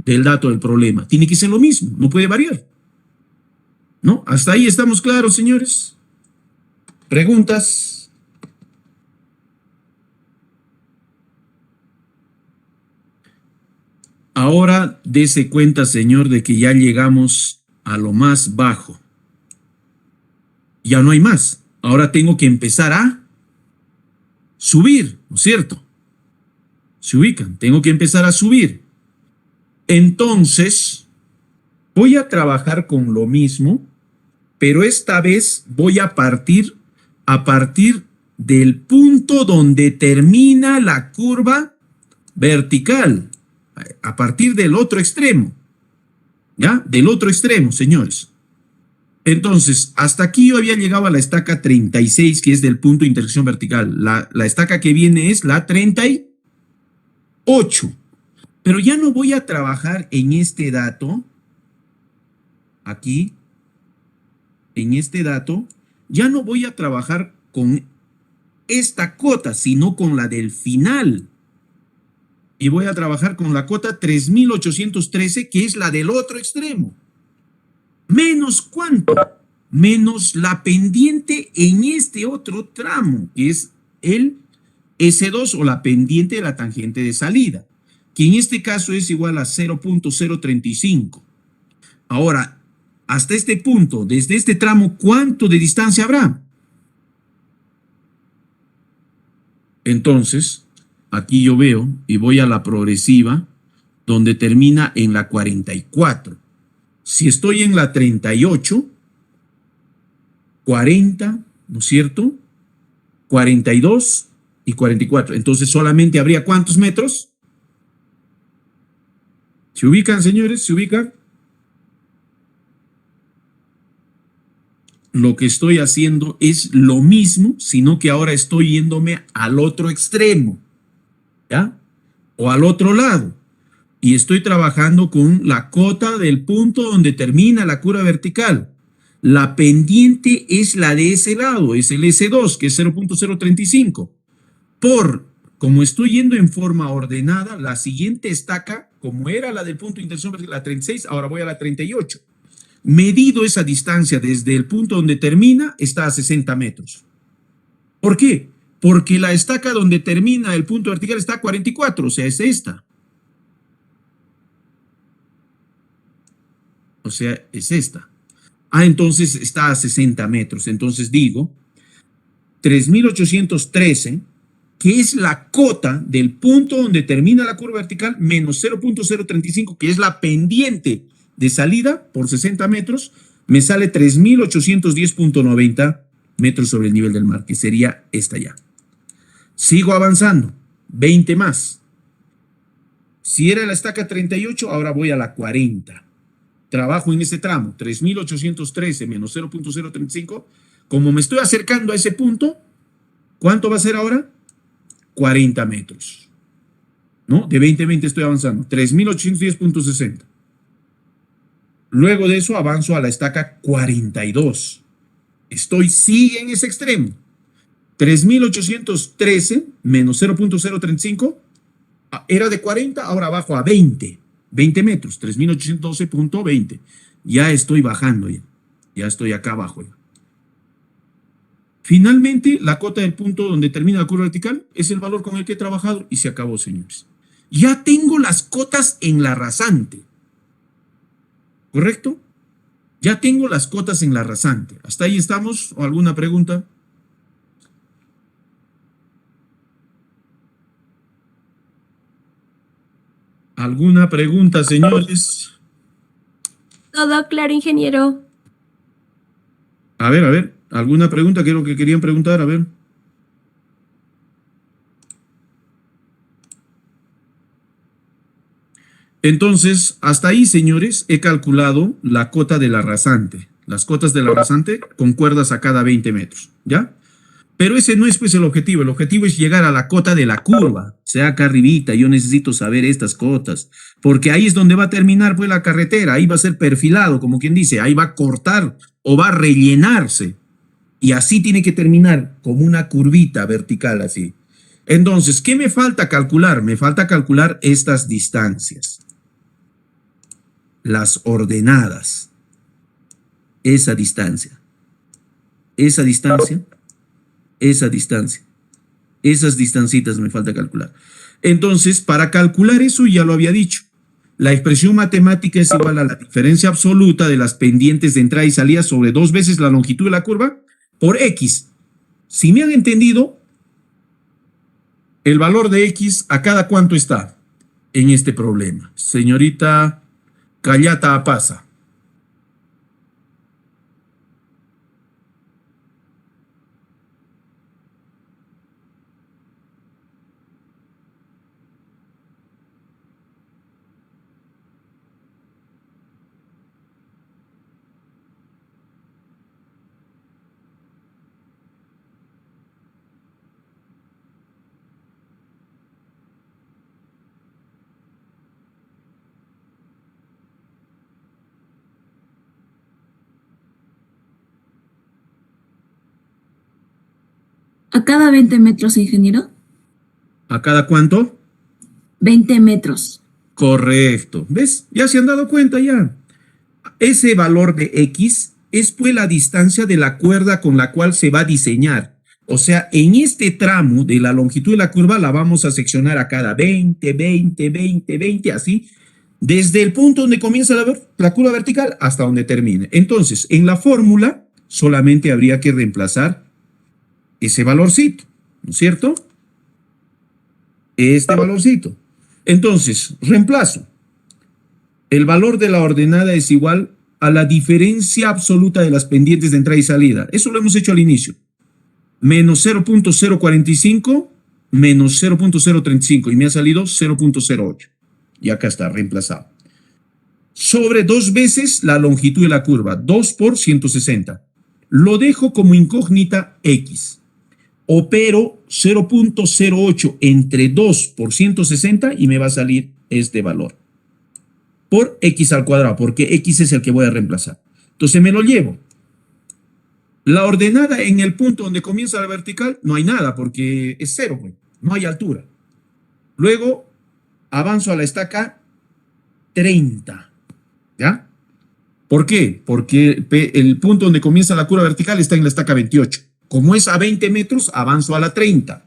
del dato del problema. Tiene que ser lo mismo, no puede variar. ¿No? ¿Hasta ahí estamos claros, señores? ¿Preguntas? Ahora dése cuenta, señor, de que ya llegamos a lo más bajo. Ya no hay más. Ahora tengo que empezar a subir, ¿no es cierto? ¿Se ubican? Tengo que empezar a subir. Entonces, voy a trabajar con lo mismo, pero esta vez voy a partir del punto donde termina la curva vertical, a partir del otro extremo, ¿ya? Del otro extremo, señores. Entonces, hasta aquí yo había llegado a la estaca 36, que es del punto de intersección vertical. La estaca que viene es la 38. Pero ya no voy a trabajar en este dato, aquí, en este dato, ya no voy a trabajar con esta cota, sino con la del final. Y voy a trabajar con la cota 3.813, que es la del otro extremo. ¿Menos cuánto? Menos la pendiente en este otro tramo, que es el S2 o la pendiente de la tangente de salida, que en este caso es igual a 0.035. Ahora, hasta este punto, desde este tramo, ¿cuánto de distancia habrá? Entonces, aquí yo veo y voy a la progresiva, donde termina en la 44. Si estoy en la 38, 40, ¿no es cierto? 42 y 44. Entonces, solamente habría ¿cuántos metros? ¿Se ubican, señores? ¿Se ubican? Lo que estoy haciendo es lo mismo, sino que ahora estoy yéndome al otro extremo, ¿ya? O al otro lado. Y estoy trabajando con la cota del punto donde termina la curva vertical. La pendiente es la de ese lado, es el S2, que es 0.035. Como estoy yendo en forma ordenada, la siguiente estaca, como era la del punto de intersección vertical, la 36, ahora voy a la 38. Medido esa distancia desde el punto donde termina, está a 60 metros. ¿Por qué? Porque la estaca donde termina el punto vertical está a 44, o sea, es esta. O sea, es esta. Ah, entonces está a 60 metros. Entonces digo 3.813, que es la cota del punto donde termina la curva vertical, menos 0.035, que es la pendiente de salida por 60 metros, me sale 3.810.90 metros sobre el nivel del mar, que sería esta ya. Sigo avanzando, 20 más. Si era la estaca 38, ahora voy a la 40. Trabajo en ese tramo, 3.813 menos 0.035. Como me estoy acercando a ese punto, ¿cuánto va a ser ahora? 40 metros. ¿No? De 20 a 20 estoy avanzando. 3.810.60. Luego de eso avanzo a la estaca 42. Sigue en ese extremo. 3.813 menos 0.035. Era de 40, ahora bajo a 20. 20 metros. 3.812.20. Ya estoy bajando ya. Ya estoy acá abajo ya. Finalmente, la cota del punto donde termina la curva vertical es el valor con el que he trabajado y se acabó, señores. Ya tengo las cotas en la rasante. ¿Correcto? Ya tengo las cotas en la rasante. ¿Hasta ahí estamos? ¿O alguna pregunta? ¿Alguna pregunta, señores? Todo claro, ingeniero. A ver. ¿Alguna pregunta? ¿Qué es lo que querían preguntar? A ver. Entonces, hasta ahí, señores, he calculado la cota de la rasante. Las cotas de la rasante con cuerdas a cada 20 metros, ¿ya? Pero ese no es pues el objetivo. El objetivo es llegar a la cota de la curva. O sea, acá arribita, yo necesito saber estas cotas. Porque ahí es donde va a terminar pues la carretera. Ahí va a ser perfilado, como quien dice. Ahí va a cortar o va a rellenarse. Y así tiene que terminar como una curvita vertical así. Entonces, ¿qué me falta calcular? Me falta calcular estas distancias. Las ordenadas. Esa distancia. Esa distancia. Esa distancia. Esas distancitas me falta calcular. Entonces, para calcular eso ya lo había dicho. La expresión matemática es igual a la diferencia absoluta de las pendientes de entrada y salida sobre 2 veces la longitud de la curva por X. Si me han entendido, el valor de X, ¿a cada cuánto está en este problema? Señorita Callata Apaza. ¿A cada 20 metros, ingeniero? ¿A cada cuánto? 20 metros. Correcto. ¿Ves? Ya se han dado cuenta ya. Ese valor de X es pues la distancia de la cuerda con la cual se va a diseñar. O sea, en este tramo de la longitud de la curva la vamos a seccionar a cada 20, 20, 20, 20, así, desde el punto donde comienza la curva vertical hasta donde termine. Entonces, en la fórmula solamente habría que reemplazar ese valorcito, ¿no es cierto? Este valorcito. Entonces, reemplazo. El valor de la ordenada es igual a la diferencia absoluta de las pendientes de entrada y salida. Eso lo hemos hecho al inicio. Menos 0.045 menos 0.035 y me ha salido 0.08. Y acá está, reemplazado. Sobre 2 veces la longitud de la curva, 2 por 160. Lo dejo como incógnita X. Opero 0.08 entre 2 por 160 y me va a salir este valor. Por X al cuadrado, porque X es el que voy a reemplazar. Entonces me lo llevo. La ordenada en el punto donde comienza la vertical, no hay nada, porque es 0, pues, no hay altura. Luego avanzo a la estaca 30, ¿ya? ¿Por qué? Porque el punto donde comienza la curva vertical está en la estaca 28. Como es a 20 metros, avanzo a la 30.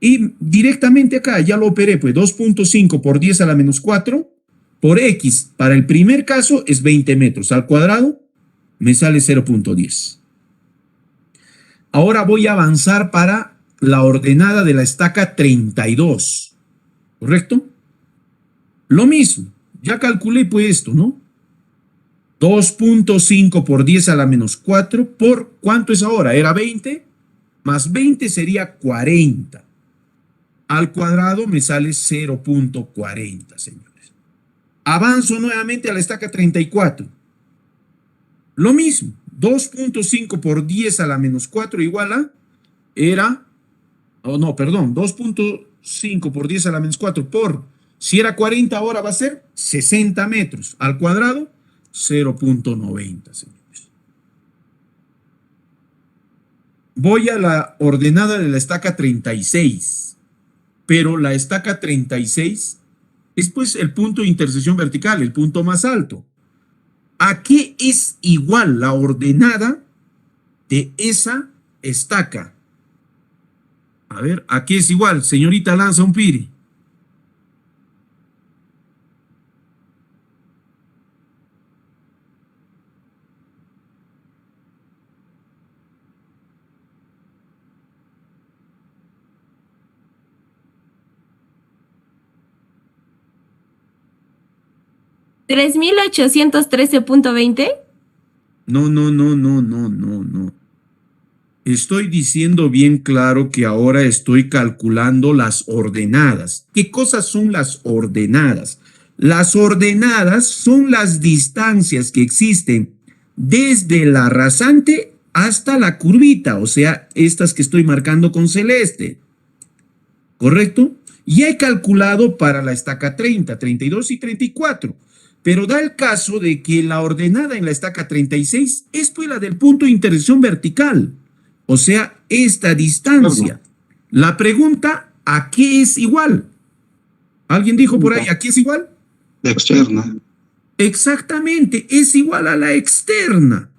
Y directamente acá ya lo operé, pues 2.5 por 10 a la menos 4 por X, para el primer caso es 20 metros. Al cuadrado me sale 0.10. Ahora voy a avanzar para la ordenada de la estaca 32. ¿Correcto? Lo mismo. Ya calculé pues esto, ¿no? 2.5 por 10 a la menos 4 por, ¿cuánto es ahora? Era 20, más 20 sería 40. Al cuadrado me sale 0.40, señores. Avanzo nuevamente a la estaca 34. Lo mismo, 2.5 por 10 a la menos 4 igual a, era, oh no, perdón, 2.5 por 10 a la menos 4 por, si era 40 ahora va a ser 60 metros. Al cuadrado, 0.90, señores. Voy a la ordenada de la estaca 36, pero la estaca 36 es pues el punto de intersección vertical, el punto más alto. ¿A qué es igual la ordenada de esa estaca? A ver, ¿a qué es igual? Señorita Lanza Umpiri. ¿3.813.20? No. Estoy diciendo bien claro que ahora estoy calculando las ordenadas. ¿Qué cosas son las ordenadas? Las ordenadas son las distancias que existen desde la rasante hasta la curvita, o sea, estas que estoy marcando con celeste. ¿Correcto? Y he calculado para la estaca 30, 32 y 34. Pero da el caso de que la ordenada en la estaca 36 es pues la del punto de intersección vertical. O sea, esta distancia. La pregunta, ¿a qué es igual? ¿Alguien dijo por ahí, ¿a qué es igual? La externa. Exactamente, es igual a la externa.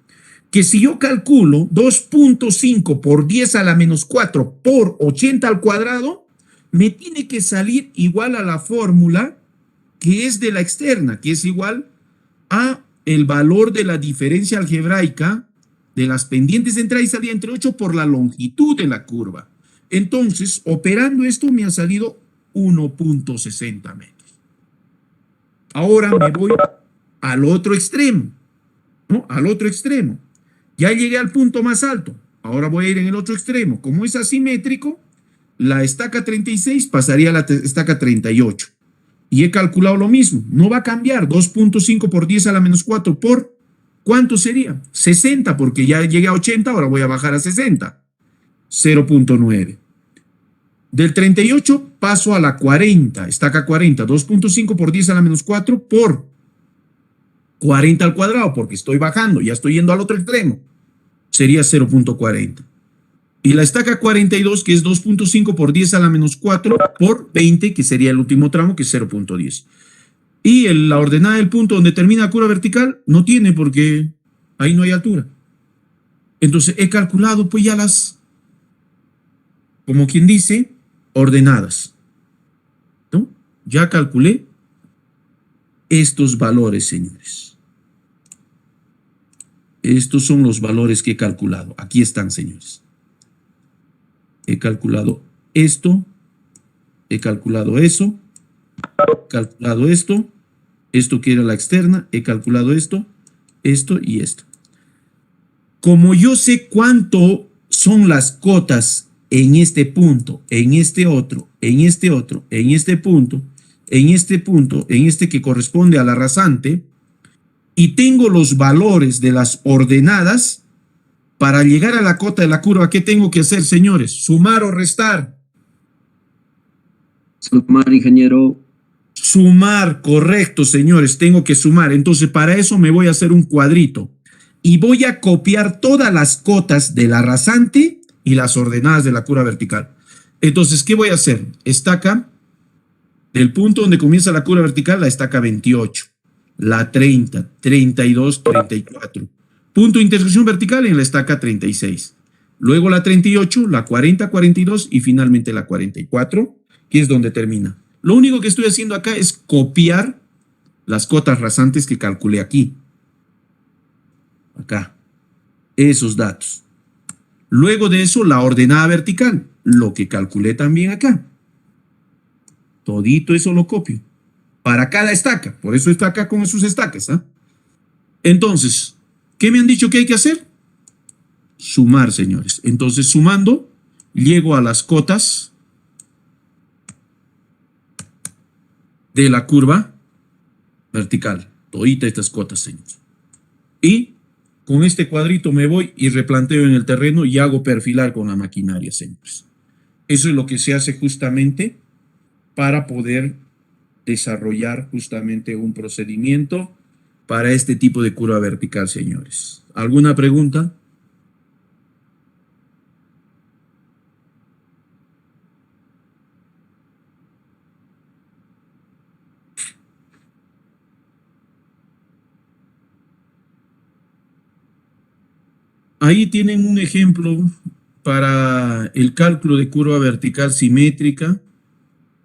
Que si yo calculo 2.5 por 10 a la menos 4 por 80 al cuadrado, me tiene que salir igual a la fórmula que es de la externa, que es igual a el valor de la diferencia algebraica de las pendientes de entrada y salida entre 8 por la longitud de la curva. Entonces, operando esto me ha salido 1.60 metros. Ahora me voy al otro extremo, ¿no? Al otro extremo. Ya llegué al punto más alto. Ahora voy a ir en el otro extremo. Como es asimétrico, la estaca 36 pasaría a la estaca 38. Y he calculado lo mismo. No va a cambiar. 2.5 por 10 a la menos 4 por, ¿cuánto sería? 60, porque ya llegué a 80, ahora voy a bajar a 60. 0.9. Del 38 paso a la 40, estaca 40. 2.5 por 10 a la menos 4 por 40 al cuadrado, porque estoy bajando, ya estoy yendo al otro extremo. Sería 0.40. Y la estaca 42, que es 2.5 por 10 a la menos 4 por 20, que sería el último tramo, que es 0.10. Y la ordenada del punto donde termina la curva vertical no tiene, porque ahí no hay altura. Entonces he calculado pues ya las, como quien dice, ordenadas, ¿no? Ya calculé estos valores, señores. Estos son los valores que he calculado. Aquí están, señores. He calculado esto, he calculado eso, he calculado esto que era la externa, he calculado esto y esto. Como yo sé cuánto son las cotas en este punto, en este otro, en este otro, en este punto, en este punto, en este que corresponde a la rasante, y tengo los valores de las ordenadas, para llegar a la cota de la curva, ¿qué tengo que hacer, señores? ¿Sumar o restar? Sumar, ingeniero. Sumar, correcto, señores, tengo que sumar. Entonces, para eso me voy a hacer un cuadrito y voy a copiar todas las cotas de la rasante y las ordenadas de la curva vertical. Entonces, ¿qué voy a hacer? Estaca del punto donde comienza la curva vertical, la estaca 28, la 30, 32, 34. Punto de intersección vertical en la estaca 36. Luego la 38, la 40, 42 y finalmente la 44, que es donde termina. Lo único que estoy haciendo acá es copiar las cotas rasantes que calculé aquí. Acá. Esos datos. Luego de eso, la ordenada vertical, lo que calculé también acá. Todito eso lo copio. Para cada estaca. Por eso está acá con sus estacas. ¿Ah? Entonces, ¿qué me han dicho que hay que hacer? Sumar, señores. Entonces, sumando, llego a las cotas de la curva vertical. Todita estas cotas, señores. Y con este cuadrito me voy y replanteo en el terreno y hago perfilar con la maquinaria, señores. Eso es lo que se hace justamente para poder desarrollar justamente un procedimiento para este tipo de curva vertical, señores. ¿Alguna pregunta? Ahí tienen un ejemplo para el cálculo de curva vertical simétrica.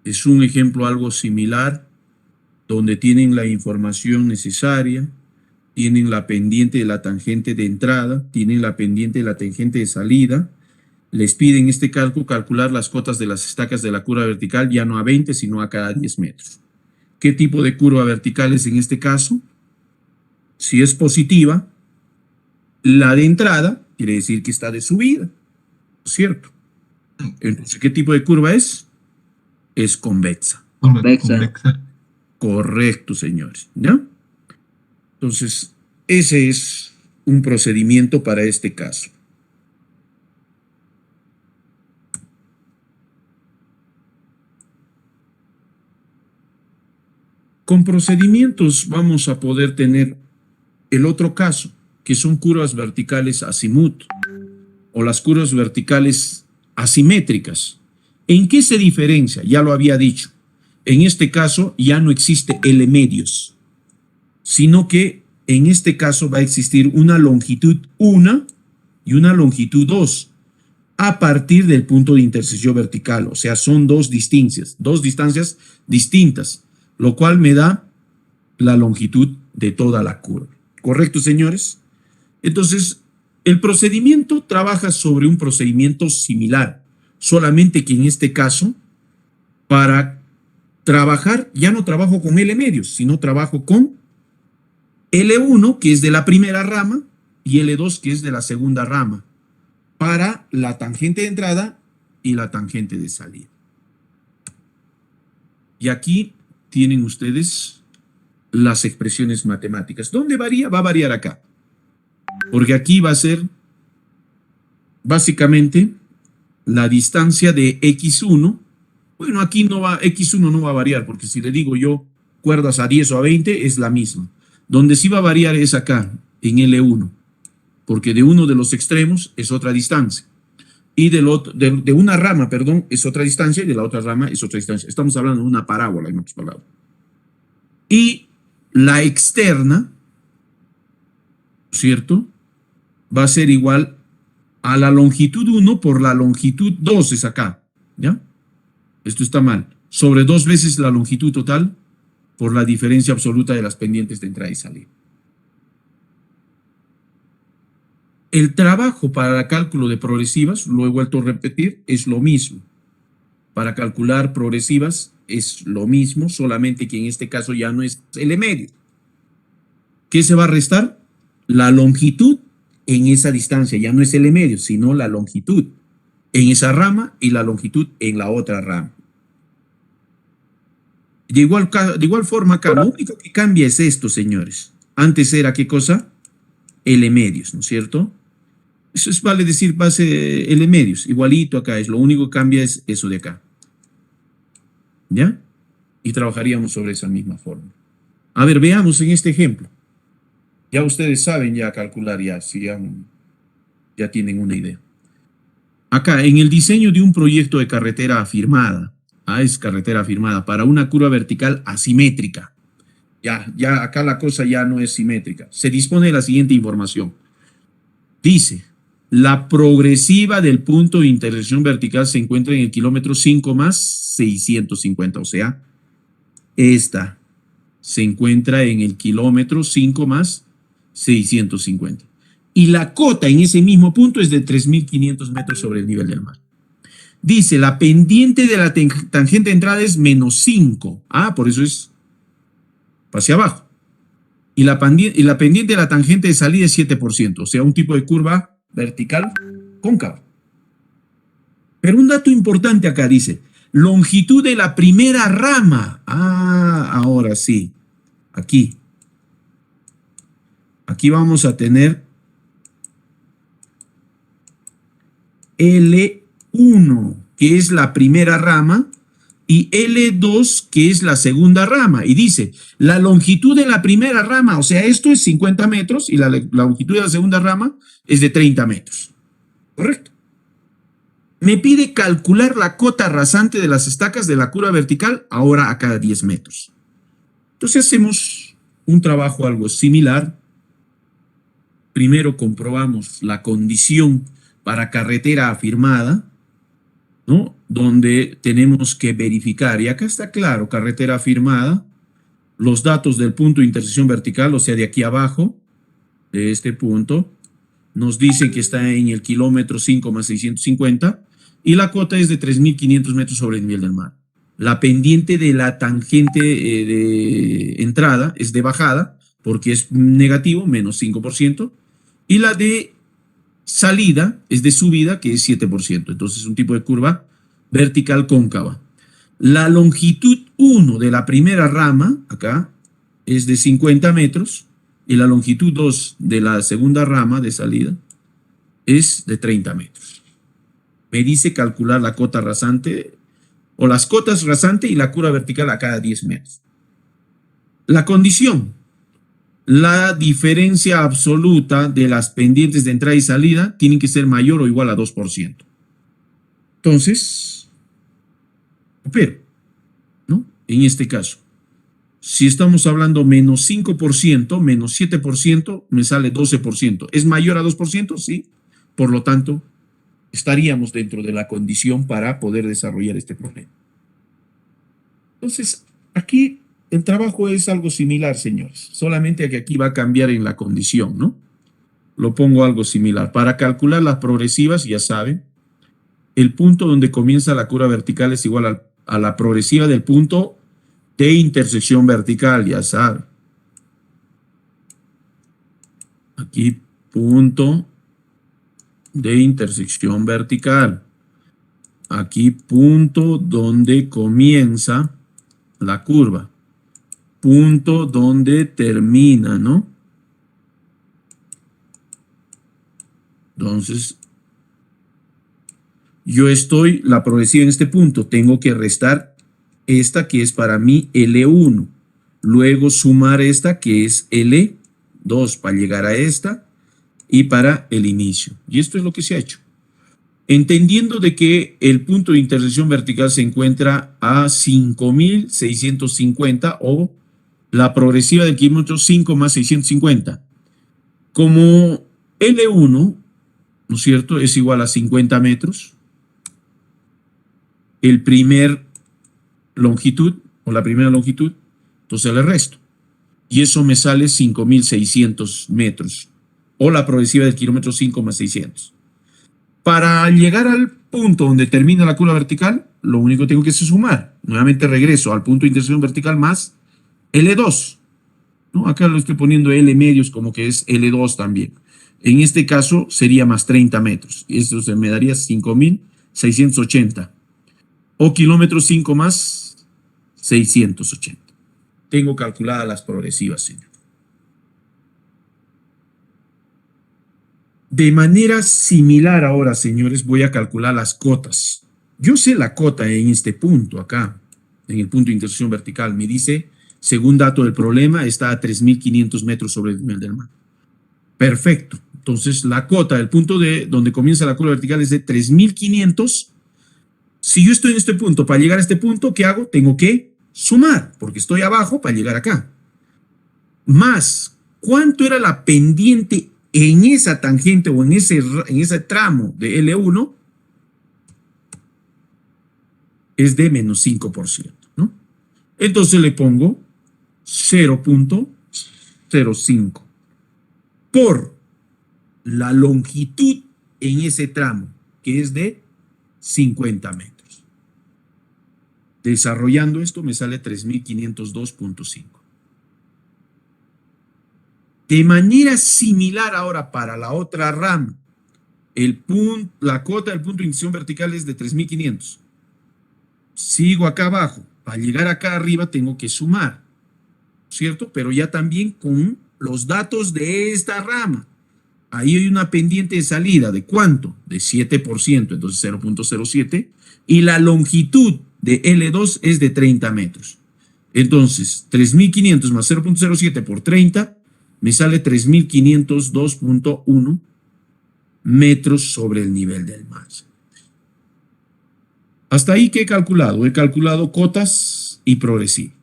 Es un ejemplo algo similar, donde tienen la información necesaria, tienen la pendiente de la tangente de entrada, tienen la pendiente de la tangente de salida. Les piden este cálculo, calcular las cotas de las estacas de la curva vertical, ya no a 20, sino a cada 10 metros. ¿Qué tipo de curva vertical es en este caso? Si es positiva, la de entrada quiere decir que está de subida, ¿cierto? Entonces, ¿qué tipo de curva es? Es convexa. Convexa. Correcto, señores. ¿Ya? Entonces, ese es un procedimiento para este caso. Con procedimientos vamos a poder tener el otro caso, que son curvas verticales azimut o las curvas verticales asimétricas. ¿En qué se diferencia? Ya lo había dicho. En este caso ya no existe L medios, sino que en este caso va a existir una longitud 1 y una longitud 2 a partir del punto de intersección vertical. O sea, son dos distancias distintas, lo cual me da la longitud de toda la curva. ¿Correcto, señores? Entonces, el procedimiento trabaja sobre un procedimiento similar, solamente que en este caso, para trabajar, ya no trabajo con L medios, sino trabajo con L1, que es de la primera rama, y L2, que es de la segunda rama, para la tangente de entrada y la tangente de salida. Y aquí tienen ustedes las expresiones matemáticas. ¿Dónde varía? Va a variar acá. Porque aquí va a ser básicamente la distancia de X1. Bueno, aquí no va, X1 no va a variar, porque si le digo yo cuerdas a 10 o a 20, es la misma. Donde sí va a variar es acá, en L1, porque de uno de los extremos es otra distancia. Y de una rama, perdón, es otra distancia, y de la otra rama es otra distancia. Estamos hablando de una parábola, en otras palabras. Y la externa, ¿cierto?, va a ser igual a la longitud 1 por la longitud 2, es acá, ¿ya? Esto está mal. Sobre 2 veces la longitud total por la diferencia absoluta de las pendientes de entrada y salida. El trabajo para el cálculo de progresivas, lo he vuelto a repetir, es lo mismo. Para calcular progresivas es lo mismo, solamente que en este caso ya no es L medio. ¿Qué se va a restar? La longitud en esa distancia, ya no es L medio, sino la longitud en esa rama y la longitud en la otra rama. De igual forma acá, lo único que cambia es esto, señores. Antes era, ¿qué cosa? L medios, ¿no es cierto? Eso es, vale decir, base L medios, igualito acá es, lo único que cambia es eso de acá. ¿Ya? Y trabajaríamos sobre esa misma forma. A ver, veamos en este ejemplo. Ya ustedes saben ya calcular, ya, si ya tienen una idea. Acá, en el diseño de un proyecto de carretera afirmada, es carretera afirmada, para una curva vertical asimétrica. Ya acá la cosa ya no es simétrica. Se dispone de la siguiente información. Dice, la progresiva del punto de intersección vertical se encuentra en el kilómetro 5 más 650, o sea, esta se encuentra en el kilómetro 5 más 650. Y la cota en ese mismo punto es de 3.500 metros sobre el nivel del mar. Dice, la pendiente de la tangente de entrada es menos 5. Ah, por eso es hacia abajo. Y la pendiente de la tangente de salida es 7%, o sea, un tipo de curva vertical cóncava. Pero un dato importante acá dice, longitud de la primera rama. Ah, ahora sí. Aquí vamos a tener L1, que es la primera rama, y L2, que es la segunda rama. Y dice, la longitud de la primera rama, o sea, esto es 50 metros, y la longitud de la segunda rama es de 30 metros. ¿Correcto? Me pide calcular la cota rasante de las estacas de la curva vertical, ahora a cada 10 metros. Entonces hacemos un trabajo algo similar. Primero comprobamos la condición para carretera afirmada, ¿no? Donde tenemos que verificar, y acá está claro, carretera afirmada, los datos del punto de intersección vertical, o sea, de aquí abajo, de este punto, nos dicen que está en el kilómetro 5 más 650, y la cota es de 3.500 metros sobre el nivel del mar. La pendiente de la tangente de entrada es de bajada, porque es negativo, menos 5%, y la de salida es de subida, que es 7%. Entonces es un tipo de curva vertical cóncava. La longitud 1 de la primera rama, acá, es de 50 metros, y la longitud 2 de la segunda rama de salida es de 30 metros. Me dice calcular la cota rasante, o las cotas rasante y la curva vertical a cada 10 metros. La condición, la diferencia absoluta de las pendientes de entrada y salida tienen que ser mayor o igual a 2%. Entonces, pero, ¿no? En este caso, si estamos hablando menos 5%, menos 7%, me sale 12%. ¿Es mayor a 2%? Sí. Por lo tanto, estaríamos dentro de la condición para poder desarrollar este problema. Entonces, aquí el trabajo es algo similar, señores. Solamente que aquí va a cambiar en la condición, ¿no? Lo pongo algo similar. Para calcular las progresivas, ya saben, el punto donde comienza la curva vertical es igual a la progresiva del punto de intersección vertical, ya saben. Aquí, punto de intersección vertical. Aquí, punto donde comienza la curva. Punto donde termina, ¿no? Entonces, yo estoy, la progresiva en este punto, tengo que restar esta que es para mí L1. Luego sumar esta que es L2 para llegar a esta y para el inicio. Y esto es lo que se ha hecho. Entendiendo de que el punto de intersección vertical se encuentra a 5.650 o la progresiva del kilómetro 5 más 650. Como L1, ¿no es cierto?, es igual a 50 metros. El primer longitud o la primera longitud, entonces le resto. Y eso me sale 5.600 metros o la progresiva del kilómetro 5 más 600. Para llegar al punto donde termina la curva vertical, lo único que tengo que hacer es sumar. Nuevamente regreso al punto de intersección vertical más L2. ¿No? Acá lo estoy poniendo L medios como que es L2 también. En este caso sería más 30 metros. Y eso se me daría 5.680. O kilómetro 5 más 680. Tengo calculadas las progresivas, señor. De manera similar ahora, señores, voy a calcular las cotas. Yo sé la cota en este punto acá, en el punto de intersección vertical. Me dice, según dato del problema, está a 3.500 metros sobre el nivel del mar. Perfecto. Entonces, la cota del punto de donde comienza la curva vertical es de 3.500. Si yo estoy en este punto, para llegar a este punto, ¿qué hago? Tengo que sumar, porque estoy abajo para llegar acá. Más, ¿cuánto era la pendiente en esa tangente o en ese tramo de L1? Es de menos 5%, ¿no? Entonces le pongo 0.05 por la longitud en ese tramo, que es de 50 metros. Desarrollando esto me sale 3.502.5. De manera similar ahora para la otra rama, la cota del punto de inyección vertical es de 3.500. Sigo acá abajo. Para llegar acá arriba tengo que sumar, ¿cierto? Pero ya también con los datos de esta rama. Ahí hay una pendiente de salida, ¿de cuánto? De 7%, entonces 0.07. Y la longitud de L2 es de 30 metros. Entonces, 3.500 más 0.07 por 30 me sale 3.502.1 metros sobre el nivel del mar. Hasta ahí, ¿qué he calculado? He calculado cotas y progresivo.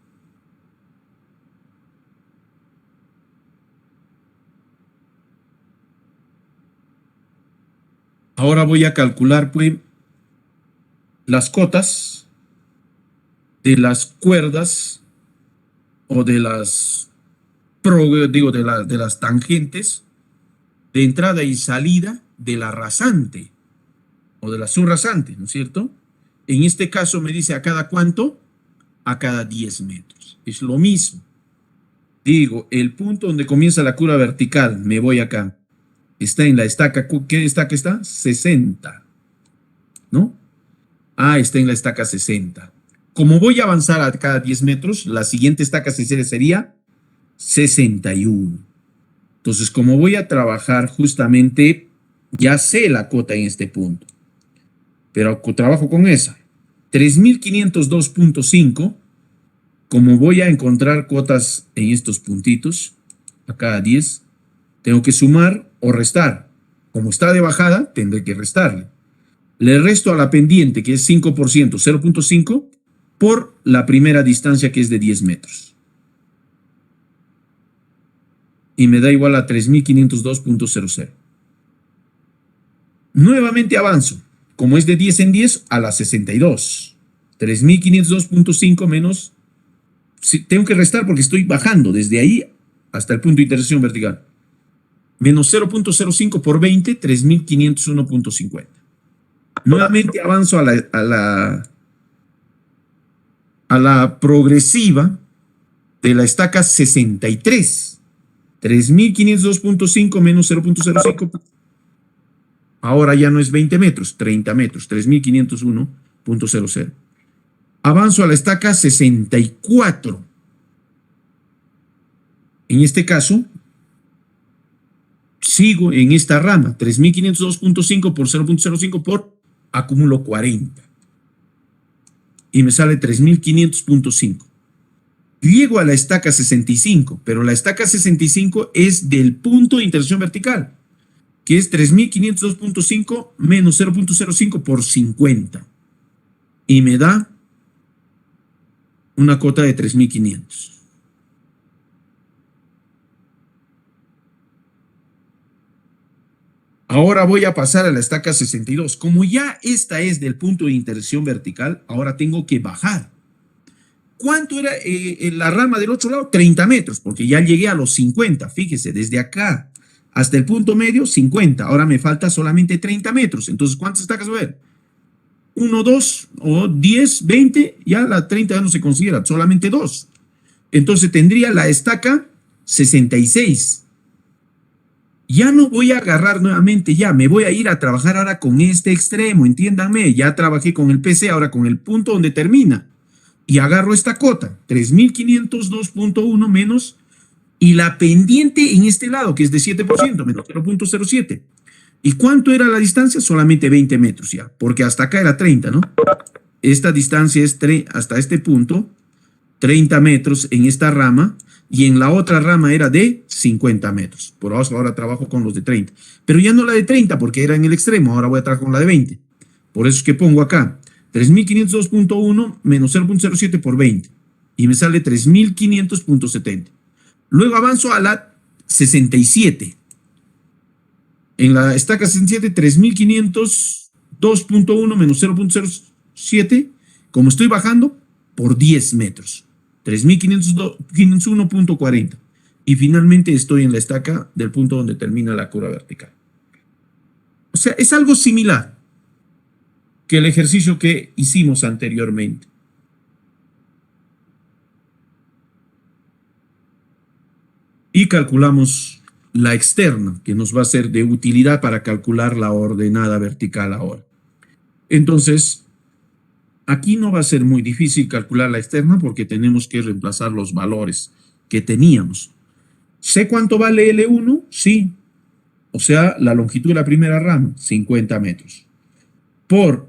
Ahora voy a calcular, pues, las cotas de las cuerdas o de las, de las tangentes de entrada y salida de la rasante o de la subrasante, ¿no es cierto? En este caso me dice a cada cuánto, a cada 10 metros. Es lo mismo. Digo, el punto donde comienza la curva vertical, me voy acá. Está en la estaca, ¿qué estaca está? 60, ¿no? Ah, está en la estaca 60. Como voy a avanzar a cada 10 metros, la siguiente estaca sería 61. Entonces, como voy a trabajar justamente, ya sé la cota en este punto, pero trabajo con esa. 3.502.5, como voy a encontrar cotas en estos puntitos, a cada 10, tengo que sumar o restar. Como está de bajada, tendré que restarle. Le resto a la pendiente, que es 5%, 0.5, por la primera distancia, que es de 10 metros. Y me da igual a 3.502.00. Nuevamente avanzo. Como es de 10 en 10, a la 62. 3.502.5 menos... tengo que restar porque estoy bajando desde ahí hasta el punto de intersección vertical. Menos 0.05 por 20, 3.501.50. Nuevamente avanzo a la progresiva de la estaca 63. 3.502.5 menos 0.05. Ahora ya no es 20 metros, 30 metros, 3.501.00. Avanzo a la estaca 64. En este caso, sigo en esta rama, 3.502.5 por 0.05 por acumulo 40. Y me sale 3.500.5. Llego a la estaca 65, pero la estaca 65 es del punto de intersección vertical, que es 3.502.5 menos 0.05 por 50. Y me da una cota de 3.500. Ahora voy a pasar a la estaca 62. Como ya esta es del punto de intersección vertical, ahora tengo que bajar. ¿Cuánto era en la rama del otro lado? 30 metros, porque ya llegué a los 50. Fíjese, desde acá hasta el punto medio, 50. Ahora me falta solamente 30 metros. Entonces, ¿cuántas estacas voy a ver? 1, 2, o 10, 20. Ya la 30 ya no se considera, solamente 2. Entonces tendría la estaca 66. Ya no voy a agarrar nuevamente, ya me voy a ir a trabajar ahora con este extremo, entiéndanme, ya trabajé con el PC, ahora con el punto donde termina, y agarro esta cota, 3.502.1 menos, y la pendiente en este lado, que es de 7%, menos 0.07. ¿Y cuánto era la distancia? Solamente 20 metros ya, porque hasta acá era 30, ¿no? Esta distancia es hasta este punto, 30 metros en esta rama, y en la otra rama era de 50 metros. Por ahora trabajo con los de 30. Pero ya no la de 30 porque era en el extremo. Ahora voy a trabajar con la de 20. Por eso es que pongo acá 3.502.1 menos 0.07 por 20. Y me sale 3.500.70. Luego avanzo a la 67. En la estaca 67, 3.502.1 menos 0.07. Como estoy bajando, por 10 metros. 3.501.40. Y finalmente estoy en la estaca del punto donde termina la curva vertical. O sea, es algo similar que el ejercicio que hicimos anteriormente. Y calculamos la externa, que nos va a ser de utilidad para calcular la ordenada vertical ahora. Entonces, aquí no va a ser muy difícil calcular la externa porque tenemos que reemplazar los valores que teníamos. ¿Sé cuánto vale L1? Sí. O sea, la longitud de la primera rama, 50 metros. Por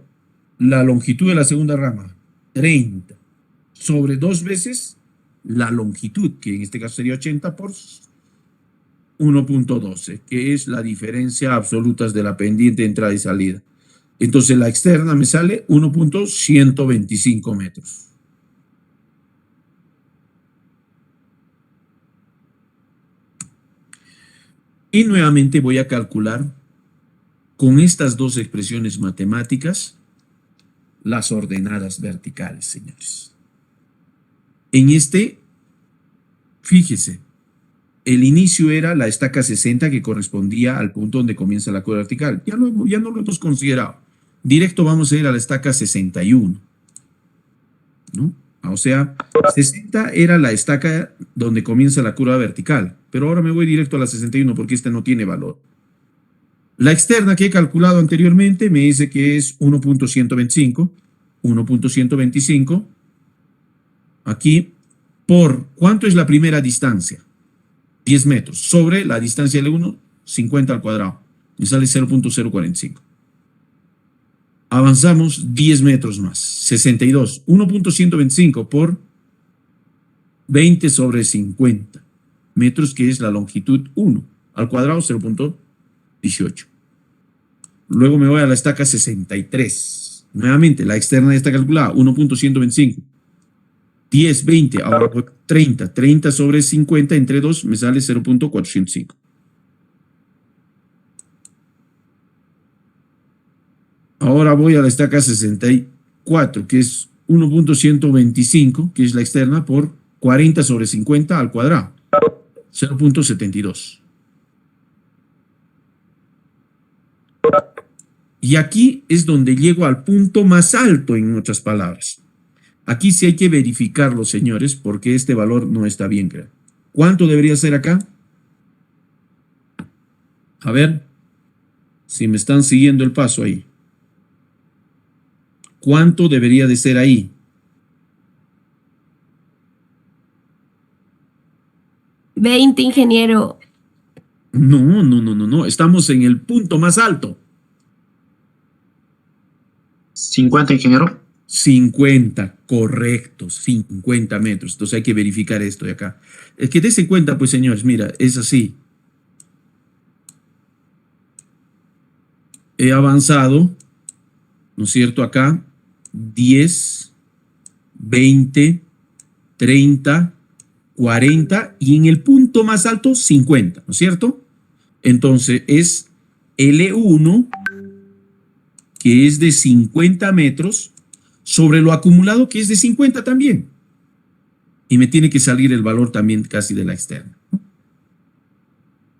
la longitud de la segunda rama, 30. Sobre 2 veces la longitud, que en este caso sería 80 por 1.12, que es la diferencia absolutas de la pendiente de entrada y salida. Entonces la externa me sale 1.125 metros. Y nuevamente voy a calcular con estas dos expresiones matemáticas las ordenadas verticales, señores. En este, fíjese, el inicio era la estaca 60 que correspondía al punto donde comienza la curva vertical. Ya no lo hemos considerado. Directo vamos a ir a la estaca 61, ¿no? O sea, 60 era la estaca donde comienza la curva vertical, pero ahora me voy directo a la 61 porque esta no tiene valor. La externa que he calculado anteriormente me dice que es 1.125, 1.125, aquí, por, ¿cuánto es la primera distancia? 10 metros, sobre la distancia L1, 50 al cuadrado, me sale 0.045. Avanzamos 10 metros más, 62, 1.125 por 20 sobre 50 metros, que es la longitud 1, al cuadrado 0.18. Luego me voy a la estaca 63. Nuevamente, la externa ya está calculada, 1.125. 10, 20, ahora 30. 30 sobre 50 entre 2 me sale 0.405. Ahora voy a la estaca 64, que es 1.125, que es la externa, por 40 sobre 50 al cuadrado, 0.72. Y aquí es donde llego al punto más alto, en otras palabras. Aquí sí hay que verificarlo, señores, porque este valor no está bien creado. ¿Cuánto debería ser acá? A ver, si me están siguiendo el paso ahí. ¿Cuánto debería de ser ahí? ¿20, ingeniero? No. Estamos en el punto más alto. 50, ingeniero. 50, correcto, 50 metros. Entonces hay que verificar esto de acá. Es que dense cuenta, pues, señores, mira, es así. He avanzado, ¿no es cierto? Acá, 10, 20, 30, 40 y en el punto más alto, 50, ¿no es cierto? Entonces es L1, que es de 50 metros, sobre lo acumulado, que es de 50 también. Y me tiene que salir el valor también casi de la externa.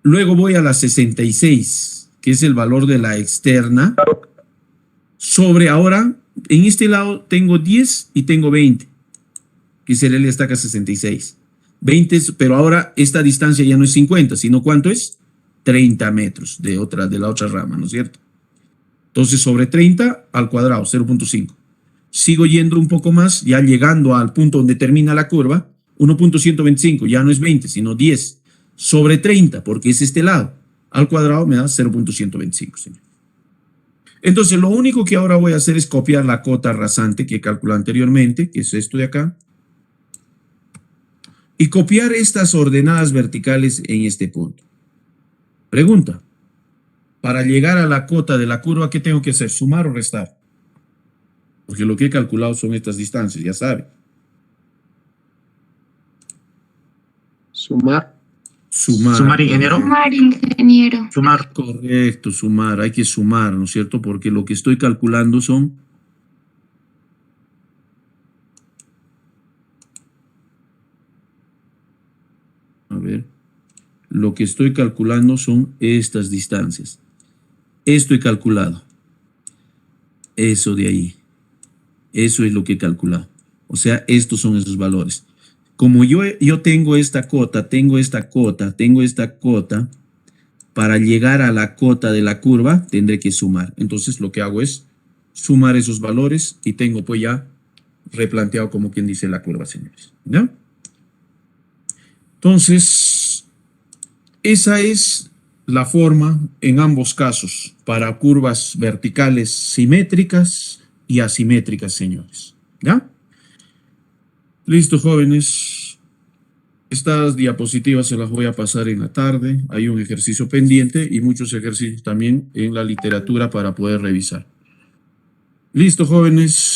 Luego voy a la 66, que es el valor de la externa, sobre ahora, en este lado tengo 10 y tengo 20, que sería la estaca 66. 20, pero ahora esta distancia ya no es 50, sino ¿cuánto es? 30 metros de la otra rama, ¿no es cierto? Entonces, sobre 30 al cuadrado, 0.5. Sigo yendo un poco más, ya llegando al punto donde termina la curva, 1.125, ya no es 20, sino 10, sobre 30, porque es este lado, al cuadrado me da 0.125, señor. Entonces, lo único que ahora voy a hacer es copiar la cota rasante que calculé anteriormente, que es esto de acá, y copiar estas ordenadas verticales en este punto. Pregunta, para llegar a la cota de la curva, ¿qué tengo que hacer? ¿Sumar o restar? Porque lo que he calculado son estas distancias, ya saben. Sumar. Sumar, ingeniero. Sumar, ingeniero. Sumar. Correcto, sumar. Hay que sumar, ¿no es cierto? Porque lo que estoy calculando son lo que estoy calculando son estas distancias. Esto he calculado. Eso de ahí. Eso es lo que he calculado. O sea, estos son esos valores. Como yo tengo esta cota, tengo esta cota, para llegar a la cota de la curva tendré que sumar. Entonces lo que hago es sumar esos valores y tengo pues ya replanteado como quien dice la curva, señores. ¿Ya? Entonces, esa es la forma en ambos casos para curvas verticales simétricas y asimétricas, señores. ¿Ya? Listo, jóvenes. Estas diapositivas se las voy a pasar en la tarde. Hay un ejercicio pendiente y muchos ejercicios también en la literatura para poder revisar. Listo, jóvenes.